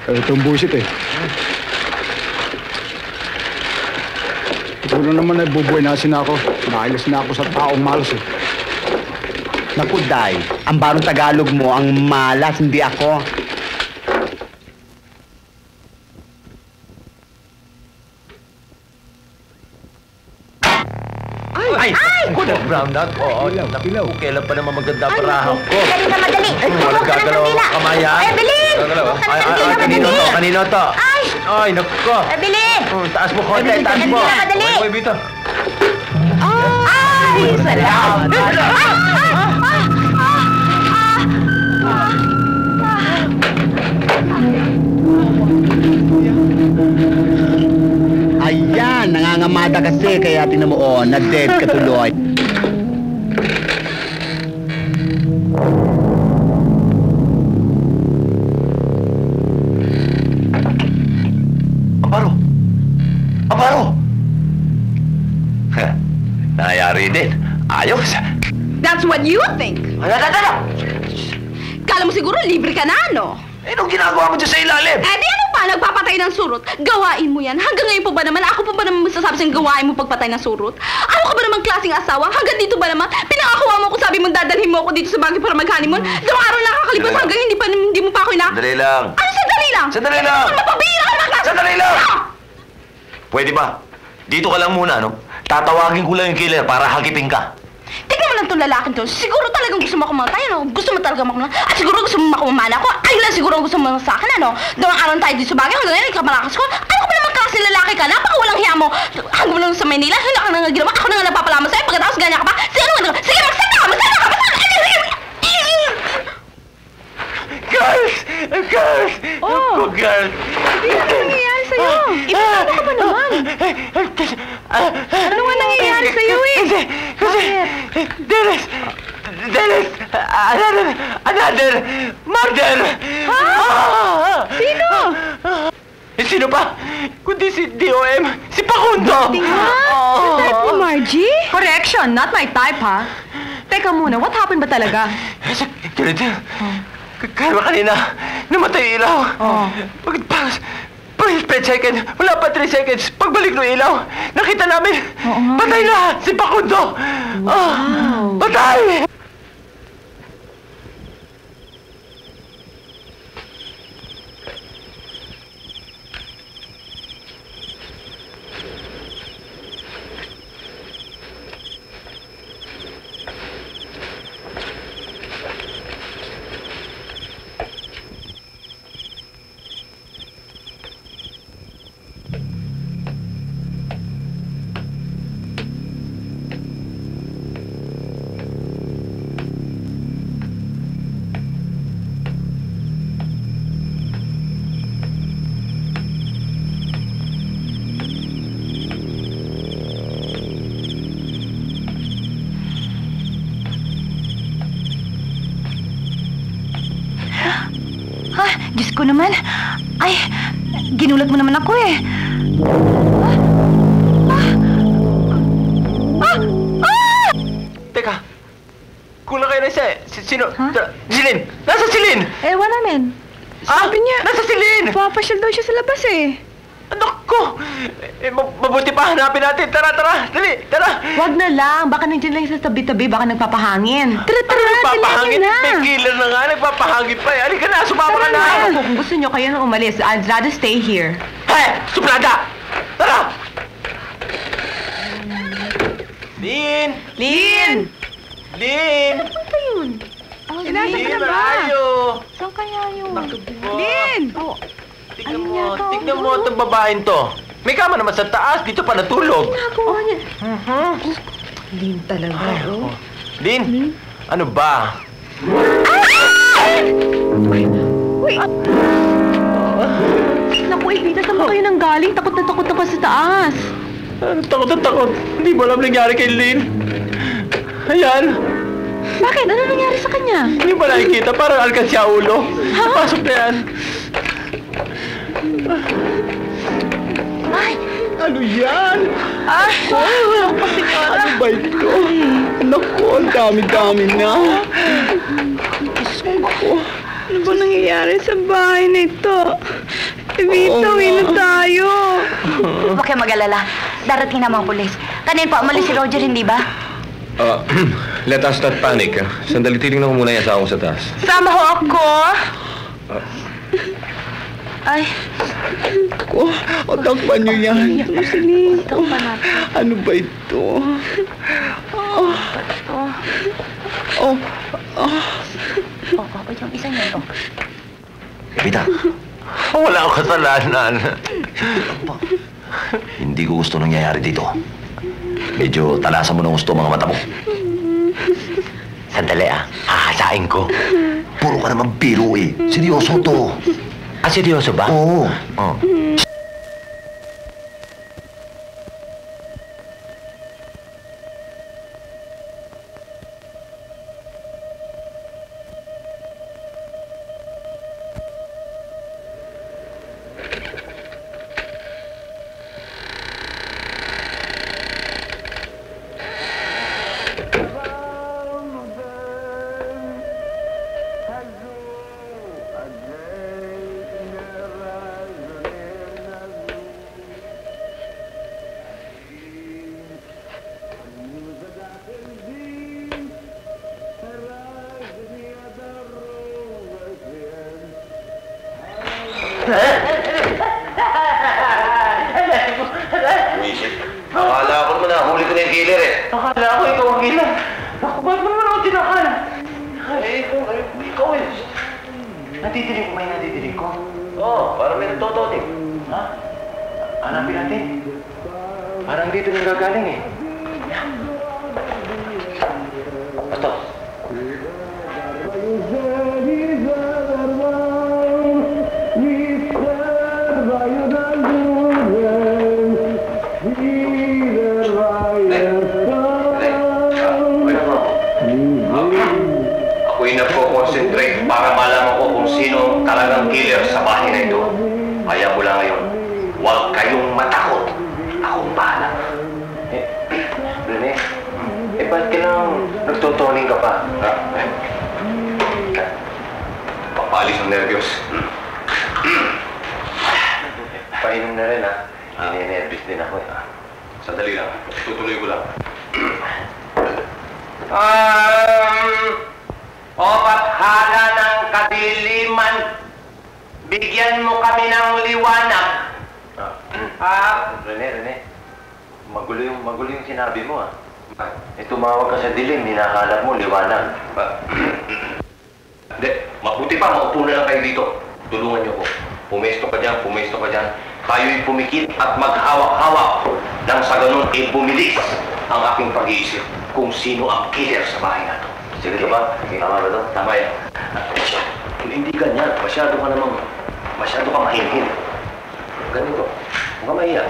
Itong buwisit Siguro naman ay bubuhay nasin ako. Nailas na ako sa taong malas eh.
Naku, Day, ang barong Tagalog mo, ang malas, hindi ako.
Ay! Ako na brown out. Oo, naku, kailan pa naman maganda parahap ko.
Dali na madali.
Walang gagalaw ang kamay, ha?
Ay, bilis!
Ay, kanino to? Kanino to? Ay, naku.
Ay, bilis!
Taas mo konti, taas mo.
Madali!
Ay, Bito.
Ay, salamat!
Ayan, nangangamada kasi, kaya tinan mo, oh, na-dead ka tuloy.
Amparo! Amparo! Nangyari din. Ayos.
That's what you think. Kala mo siguro libre ka na, no?
Eh, anong ginagawa mo dyan sa ilalim?
Eh, di ano pa? Nagpapatay ng surot. Gawain mo yan. Hanggang ngayon po ba naman? Ako po ba naman masasabi siyang gawain mo pagpatay ng surot? Ano ka ba naman klaseng asawa? Hanggang dito ba naman? Pinakakuha mo ko, sabi mo dadalhin mo ako dito sa Baguio para mag-honeymoon. Dalawang araw lang kakalipas hanggang hindi mo pa ako ina...
Sandali lang.
Ano sandali lang?
Sandali lang!
Ano mapabira ka naman klase?
Sandali lang! Pwede ba? Dito ka lang muna, no? Tatawagin ko lang yung killer para hagipin ka.
Tignan mo lang itong lalaking to. Siguro talagang gusto mo kumatay, ano? Gusto mo talaga makulang. At siguro gusto mo makumamana ko. Ayun lang siguro ang gusto mo sa akin, ano? Dalawang araw tayo dito sa Baguio. Hanggang ngayon, ikamalakas ko. Ano ka ba naman klase lalaki ka? Napakawalang hiya mo. Hanggang mo lang sa Manila. Hindi ka nang ginawa. Ako na nga napapalaman sa'yo. Pagkatapos ganyan ka pa. Sige, sige, magsama ka! Magsama ka!
Girls! Girls!
Oh!
Girls!
Ano nangyayari sa'yo? Ipagano ka ba naman? Ano nga nangyayari sa'yo eh?
Kasi, Dennis! Another murder!
Ha? Sino?
Sino pa? Kundi si DOM, si Pakundo!
Type ni Margie? Correction, not my type, ha? Teka muna, what happened ba talaga?
Ganito. Kaya kanina, namatay yung ilaw. Pag split second, wala pa 3 seconds. Pagbalik ng ilaw, nakita namin, patay na si Pakundo.
Wow.
Patay!
Diyos ko naman. Ay, ginulat mo naman ako eh.
Teka, kulang kayo na siya. Sino? Silin! Nasa Silin!
Ewan namin. Sabi niya,
nasa Silin!
papasyal daw siya sa labas eh.
Naku! Mabuti pa, hanapin natin. Tara, dali, tara.
Wag na lang, baka nandiyan lang sa tabi-tabi, baka nagpapahangin.
Tara,
Nagpapahangin?
na.
May killer na nga, nagpapahangin pa eh. Halika na, sumama ka na.
Kung gusto nyo kayo nang umalis, I'd rather stay here.
Hey! Suplada! Tara! Lin!
Lin!
Lin!
Ano ba yun?
Lin, malayo!
Saan kaya yun?
Lin! Tignan mo itong babaeng to. May kama naman sa taas, dito pa natulog.
Ginagawa niya.
Lin talaga, oh.
Lin, ano ba?
Uy! Naku, Evita, saan ba kayo nang galing? Takot na pa sa taas.
Takot na takot. Hindi mo alam nangyari kay Lin. Ayan.
Bakit? Ano nangyari sa kanya?
Hindi ba nakikita? Parang alkansya ulo. Pasok na yan.
Ay! Ano yan? Ako! Ano ba ito? Naku, ang dami-dami na.
Ano ba nangyayari sa bahay na ito? Evita, uwi na tayo.
Huwag kayong mag-alala. darating na mga pulis. Kanin pa umalis si Roger, hindi ba?
Let us not panic. Sandali, titingnan ko muna yung asawa ko sa taas.
Sama ho ako.
Ay.
Ko, takpan niyo yan.
Takpan natin.
Ano ba ito?
Yung isa niya,
Pita,
Wala akong kasalanan.
hindi ko gusto nangyayari dito. Medyo talasan mo ng gusto mga mata mo.
Sandali hahasain ko.
Puro ka naman biro eh. Seryoso to.
Seryoso ba?
Oo. Akala ko naman nahuli ko na yung killer eh.
Akala ko ikaw ang killer. Naku, ba't mo naman ako tinakal? Ikaw eh. Natidinig ko, may natidinig ko.
Oo, parang may nagtototing.
Ha? Hanapin natin. Parang dito nang gagaling eh.
Basta.
Ako'y nagko-concentrate para malaman ko kung sino talagang killer sa bahay na ito. Kaya mula ngayon, huwag kayong matakot. Akong bahala.
Rene, ba't ka lang nagtotoning ka pa? Ha?
Papalis ang nervyos.
Painom na rin Ninenervous din ako eh.
Sandali lang. Tutuloy ko lang.
O bathala ng kadiliman, bigyan mo kami ng liwanag. Rene, magulo yung sinabi mo tumawag ka sa dilim, hinahanap mo liwanag.
Hindi, mabuti pa, maupo na lang kayo dito. Tulungan niyo ko. Pumesto ka dyan. Tayo'y pumikit at maghawak-hawak nang sa ganun bumilis ang aking pag-iisip kung sino ang killer sa bahay na to.
Sige ka ba? Tama ba ito?
Tama yan. Hindi ganyan. Masyado ka mahinhin. Ganito. Huwag ka mahiya.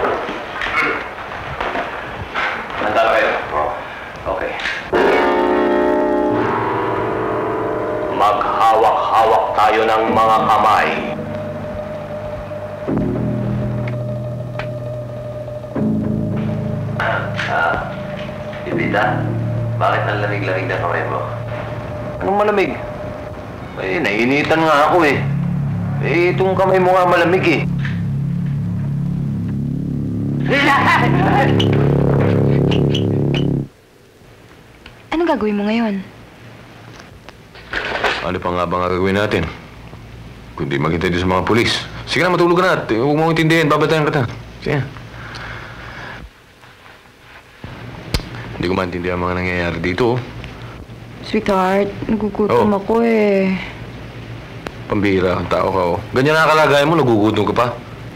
Handa na kayo? Okay. Maghawak-hawak tayo ng mga kamay.
Ibita, bakit ang lamig-lamig na kamay mo?
Anong malamig? Nainitan nga ako eh. Itong kamay mo nga malamig eh.
Anong gagawin mo ngayon?
Ano pa nga ba nga gagawin natin? Kundi maghintay doon sa mga pulis. Sige na, matulog ka na. Huwag mo intindihin, babatayan ka na. Sige. Hindi ko maintindihan ang mga nangyayari dito.
Sweetheart, nagugutom ako eh.
Pambihira ang tao ka Ganyan na kalagayan mo, nagugutom ka pa.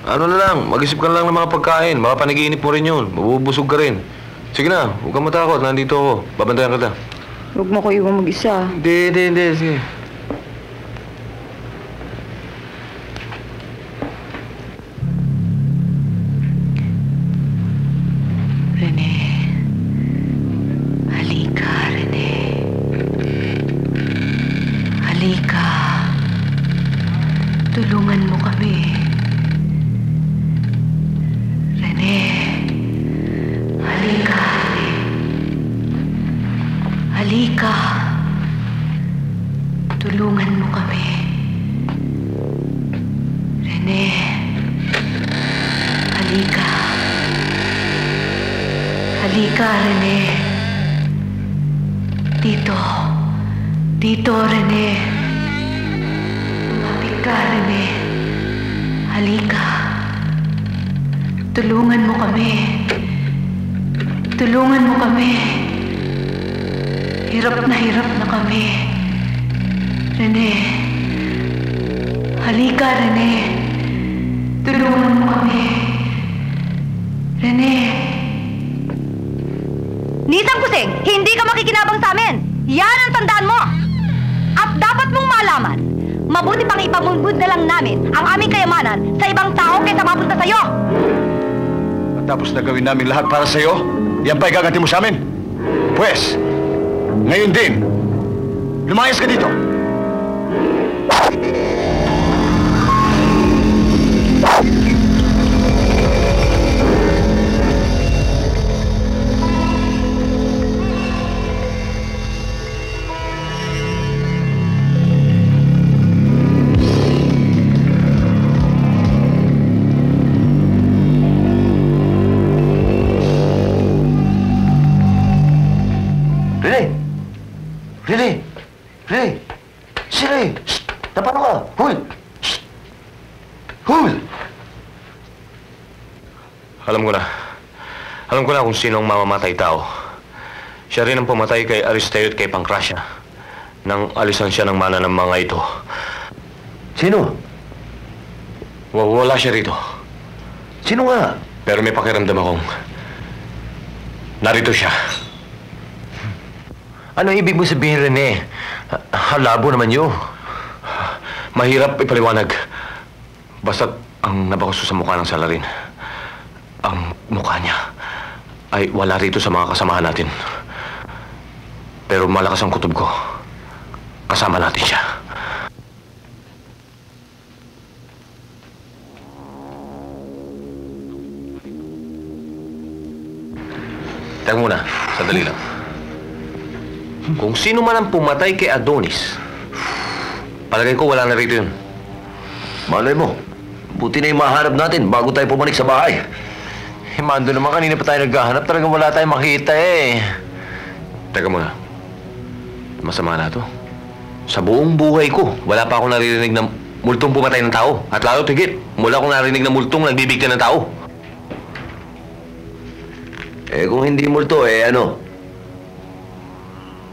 Ano na lang, mag-isip ka na lang ng mga pagkain. Baka panaginip mo rin yun. Mabubusog ka rin. Sige na, huwag kang matakot. Nandito ako. Babantayan ka na.
Huwag mo ko iwan mag-isa.
Hindi. Sige.
Rene. Halika, Rene. Halika. Tulungan mo kami. Rene. Halika. Halika. Tulungan mo kami. Rene. Halika. Halika, Rene. Dito. Dito, Rene. Lumapit ka, Rene. Halika. Tulungan mo kami. Tulungan mo kami. Hirap na kami. Rene. Halika, Rene. Tulungan mo kami. Rene.
Nisang Kusing, hindi ka makikinabang sa amin. Yan ang tandaan mo. At dapat mong malaman, mabuti pang ipamubud na lang namin ang aming kayamanan sa ibang tao kaysa mapunta sa'yo.
Tapos na gawin namin lahat para sa'yo, yan ba'y gaganti mo sa amin? Pwes, ngayon din, lumayas ka dito.
Rene! Siri! Napano ka? Hul! Hul!
Alam ko na kung sino ang mamamatay tao. Siya rin ang pumatay kay Aristeo at kay Pancracia nang alisan siya ng mana ng mga ito.
Sino?
Wala siya rito.
Sino nga?
Pero may pakiramdam akong narito siya.
Ano ibig mo sabihin, Rene? Halabo naman yun.
Mahirap ipaliwanag. Basta't ang nabakuso sa mukha ng salarin, ang mukha niya ay wala rito sa mga kasamahan natin. Pero malakas ang kutob ko. Kasama natin siya. Teka muna, sandali lang. Kung sino man ang pumatay kay Adonis, palagay ko wala na rito yun.
Malay mo, buti na yung mahanap natin bago tayo pumanik sa bahay.
Mando naman, kanina pa tayo naghahanap. Talagang wala tayong makita eh.
Teka muna. Masama na to. Sa buong buhay ko, wala pa akong naririnig na multong pumatay ng tao. At lalo tigit, mula akong narinig na multong nagbibigyan ng tao.
Eh kung hindi multo, ano?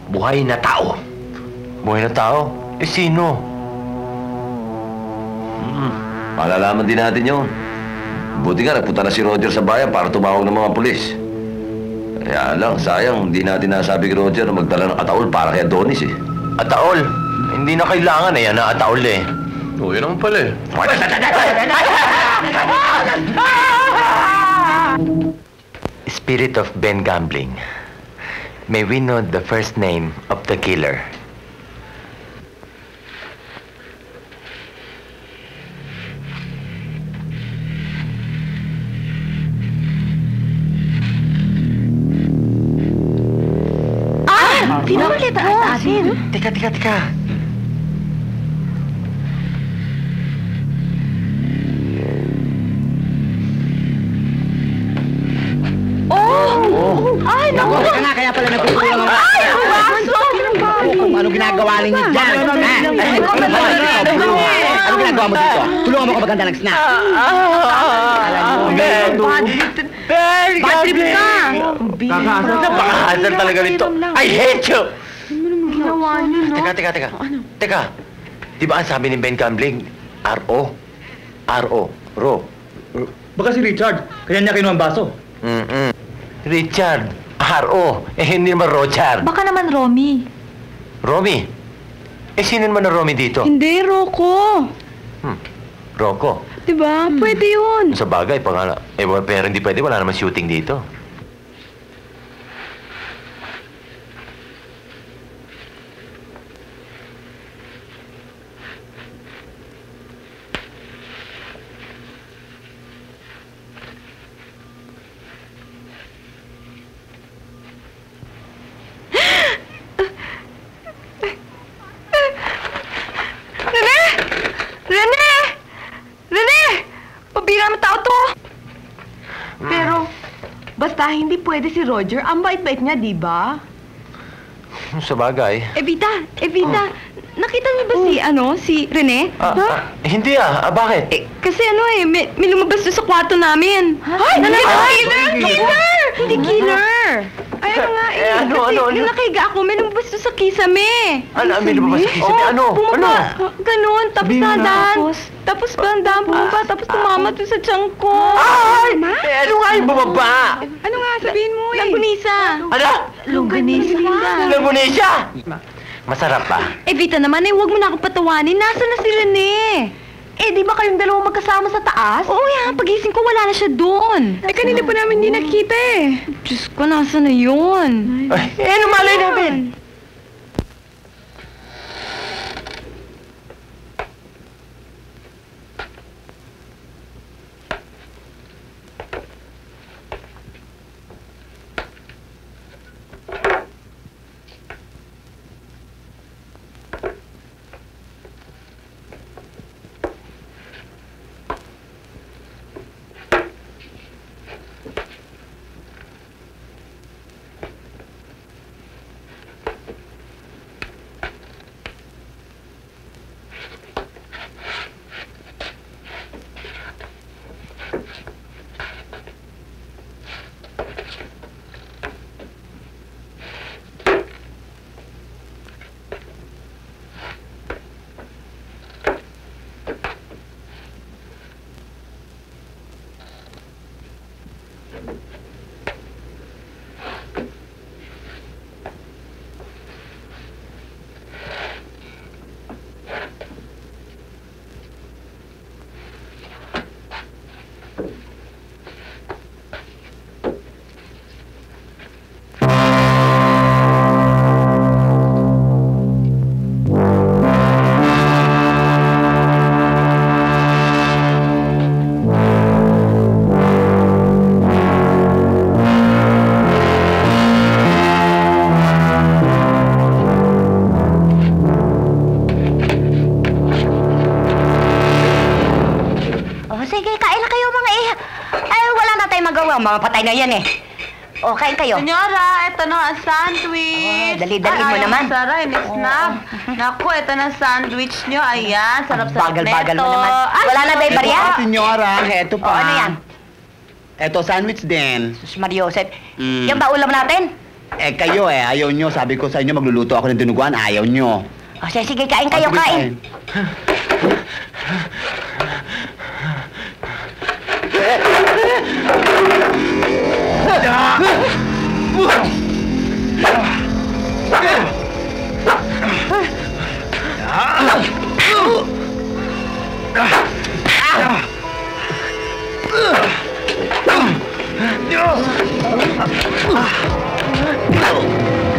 Buhay na tao. Buhay na tao? Eh sino?
Malalaman din natin yun. Buti nga, nagpunta na si Roger sa bayan para tumawag ng mga pulis. Kaya lang, sayang, hindi natin nasabi kay Roger na magdala ng ataol para kay Adonis eh.
Ataol? Hindi na kailangan eh, yan na ataol eh.
Oo, yun naman pala eh.
Spirit of Ben Gambling. May we know the first name of the killer?
Sino ulit sa atin?
Teka.
Ay, naku!
Teka nga, kaya pala nagkukulang ako.
Ay, ang baso!
Ano ginagawa ninyo dyan? Ano ginagawa mo dito? Tulungan mo ko maganda ng snack.
Bad trip ka!
Napakahasal talaga nito. I hate you!
Ginawa niyo, no?
Teka. Di ba ang sabi ni Ben Gambling? R.O. Ro.
Baka si Richard, kaya niya kinuha ang baso.
Richard. R.O. Hindi naman Rochard.
Baka naman Romy.
Romy? Sino naman na Romy dito?
Hindi, Rocco.
Rocco?
Diba? Pwede yun.
Sa bagay, pero hindi pwede. Wala naman shooting dito.
Basta hindi pwede si Roger. Ang bait-bait niya, di ba?
Sa bagay.
Evita, nakita niyo ba si Rene?
Hindi bakit?
Kasi may lumabas doon sa kwarto namin.
Ay!
Killer! Hindi killer! Ay, Yung nakahiga ako, may lumabas doon sa kisame.
May lumabas sa kisame? Ano?
Ganon, tapos nadan. Tapos bandang bumaba, tapos tumama doon sa tiyan ko.
Ay! Ano nga yung bumaba?
Ano nga, sabihin mo Langgunisa.
Ano? Langgunisa? Masarap ba?
Evita naman, huwag mo na ako patawanin. Nasaan na si Rene?
Di ba kayong dalawa magkasama sa taas?
Oo pagising ko, wala na siya doon. Kanina pa namin hindi nakita Diyos ko, nasa na yun?
Ano malay namin?
Mga patay na yan O, kain kayo.
Senyora, ito na ang sandwich.
Dali-dali mo naman.
Saray, next na. Naku, ito na ang sandwich nyo. Ayan, sarap-sarap neto.
Bagal-bagal mo naman. Wala na ba yung barya?
Senyora, eto pa.
Ano yan?
Eto, sandwich din.
Sus Mariosep. Yan ba ulam natin?
Kayo ayaw nyo. Sabi ko sa inyo, magluluto ako ng dinuguan. Ayaw nyo.
O, sige, kain kayo, kain.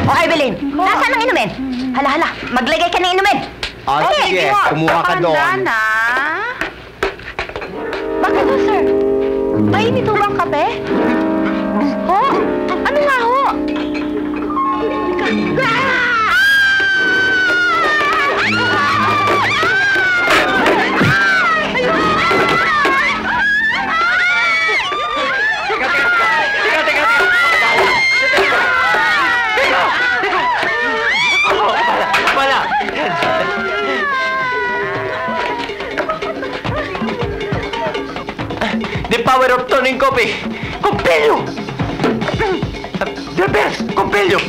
O, Evelyn, nasaan ang inumin? Hala, maglagay ka ng inumin.
Sige, kumuha ka doon.
Bakit ho, sir? Mainit ho bang kape? Ho? Ano nga ho?
The power of toning coffee. Compello! The best! Compello!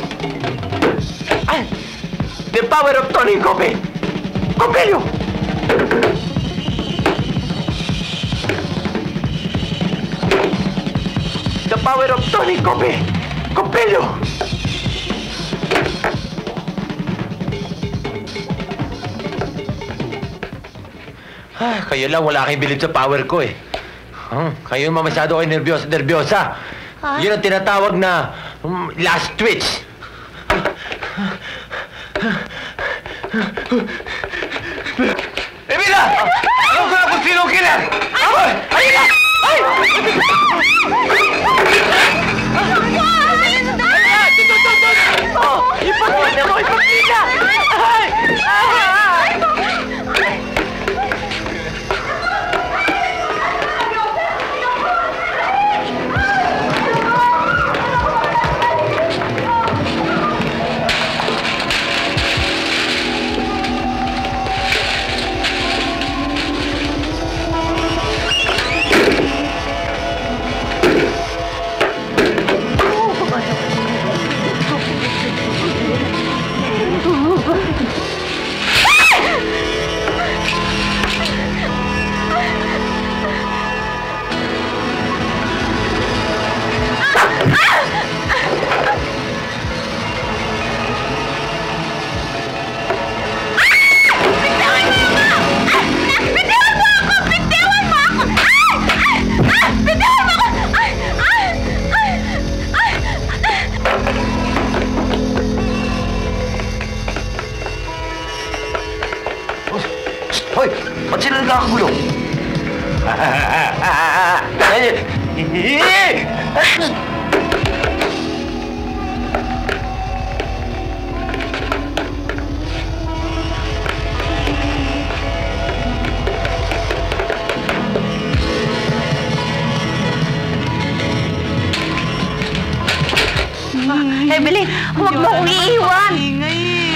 The power of toning coffee. Compello! The power of toning coffee. Compello! Kayo lang, wala kayong bilid sa power ko kayo masyado kayo nervyosa. Yun ang tinatawag na last twitch. Emila! Alam ko na kung sino ang killer! Halika! Ipagkita mo! Ipagkita!
Hoy! Ba't sila nagkakagulo?
Evelyn, huwag mo akong iiwan.
Ingay eh.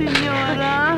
Senyora.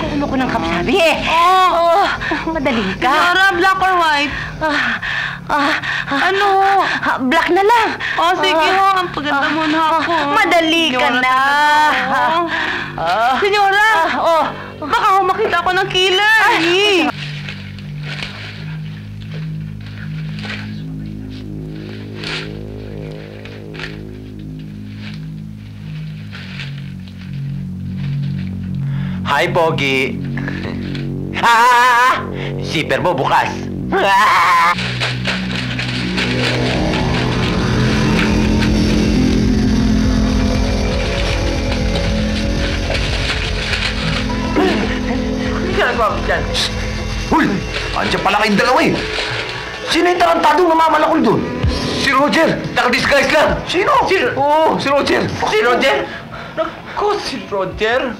Kukulo ko ng kapsabi eh. Oh, madaling ka.
Senyora, black or white? Ano?
Black na lang.
Oh, sige ho. Ang paganda mo na ako.
Madali ka na.
Senyora! Baka ho makita ko ng killer.
Hi, Pogi. Zipper mo bukas. Ginagawa mo dyan?
Uy! Andiyan pala kayong dalawa eh. Sino yung tarantadong namamalakol doon?
Si Roger! Naka-disguise lang!
Sino?
Oo, si Roger! Si Roger? Naku, si Roger!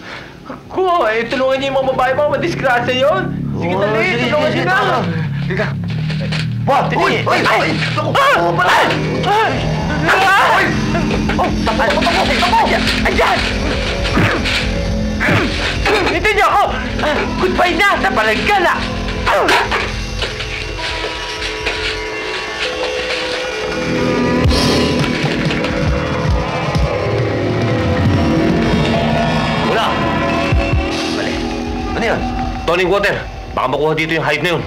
Ako, tulungan niyo yung mga babae, mga madisgrasya yun! Sige, dali, tulungan niyo na! Sige.
What? Uy! Uy! Ay! Naku! Oo pala!
Ay! Oh! Tapo! Ayan! Hindi niyo ako! Goodbye na! Napalag ka na!
Wala! Bali. Ano yan?
Toning water. Baka makuha dito yung hide na yun.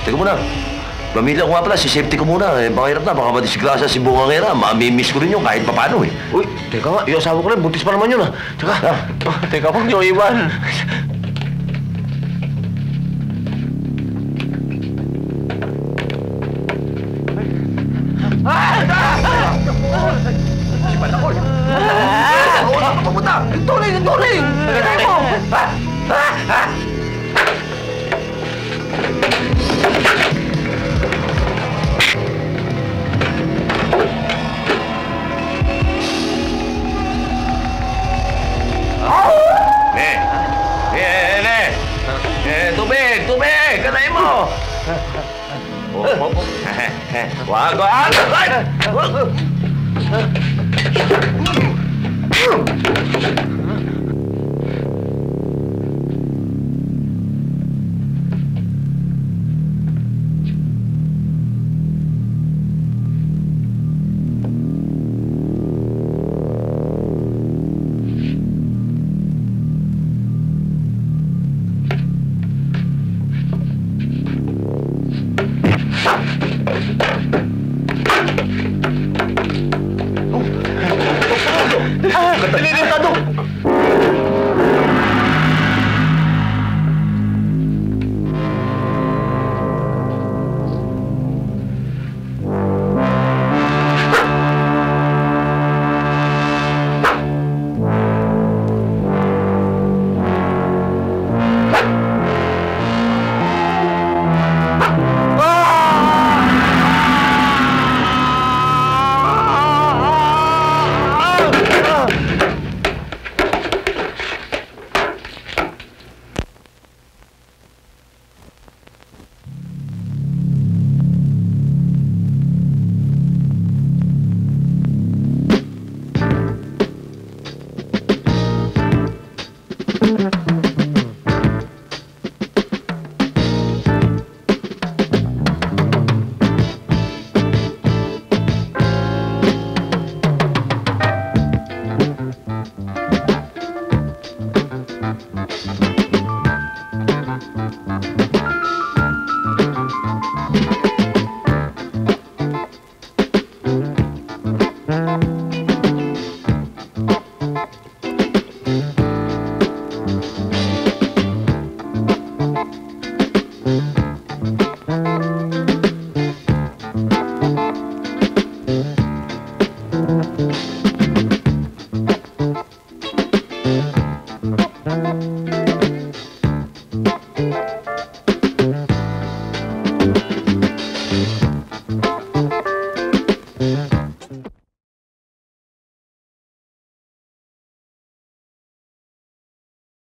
Teka muna. Pamilya ko nga pala, si safety ko muna. Eh, baka hirap na, baka madisgrasya si Bungangera. Mamimiss ko rin yun kahit papano eh.
Uy, teka nga. Yung asawa ko rin. Buntis pa naman yun ah. Teka. Teka, huwag niyo iwan.
Si Balakol! Wala ka papunta! Tuloy! Tagay mo! Tubig! Kanain mo! Wag! Ay!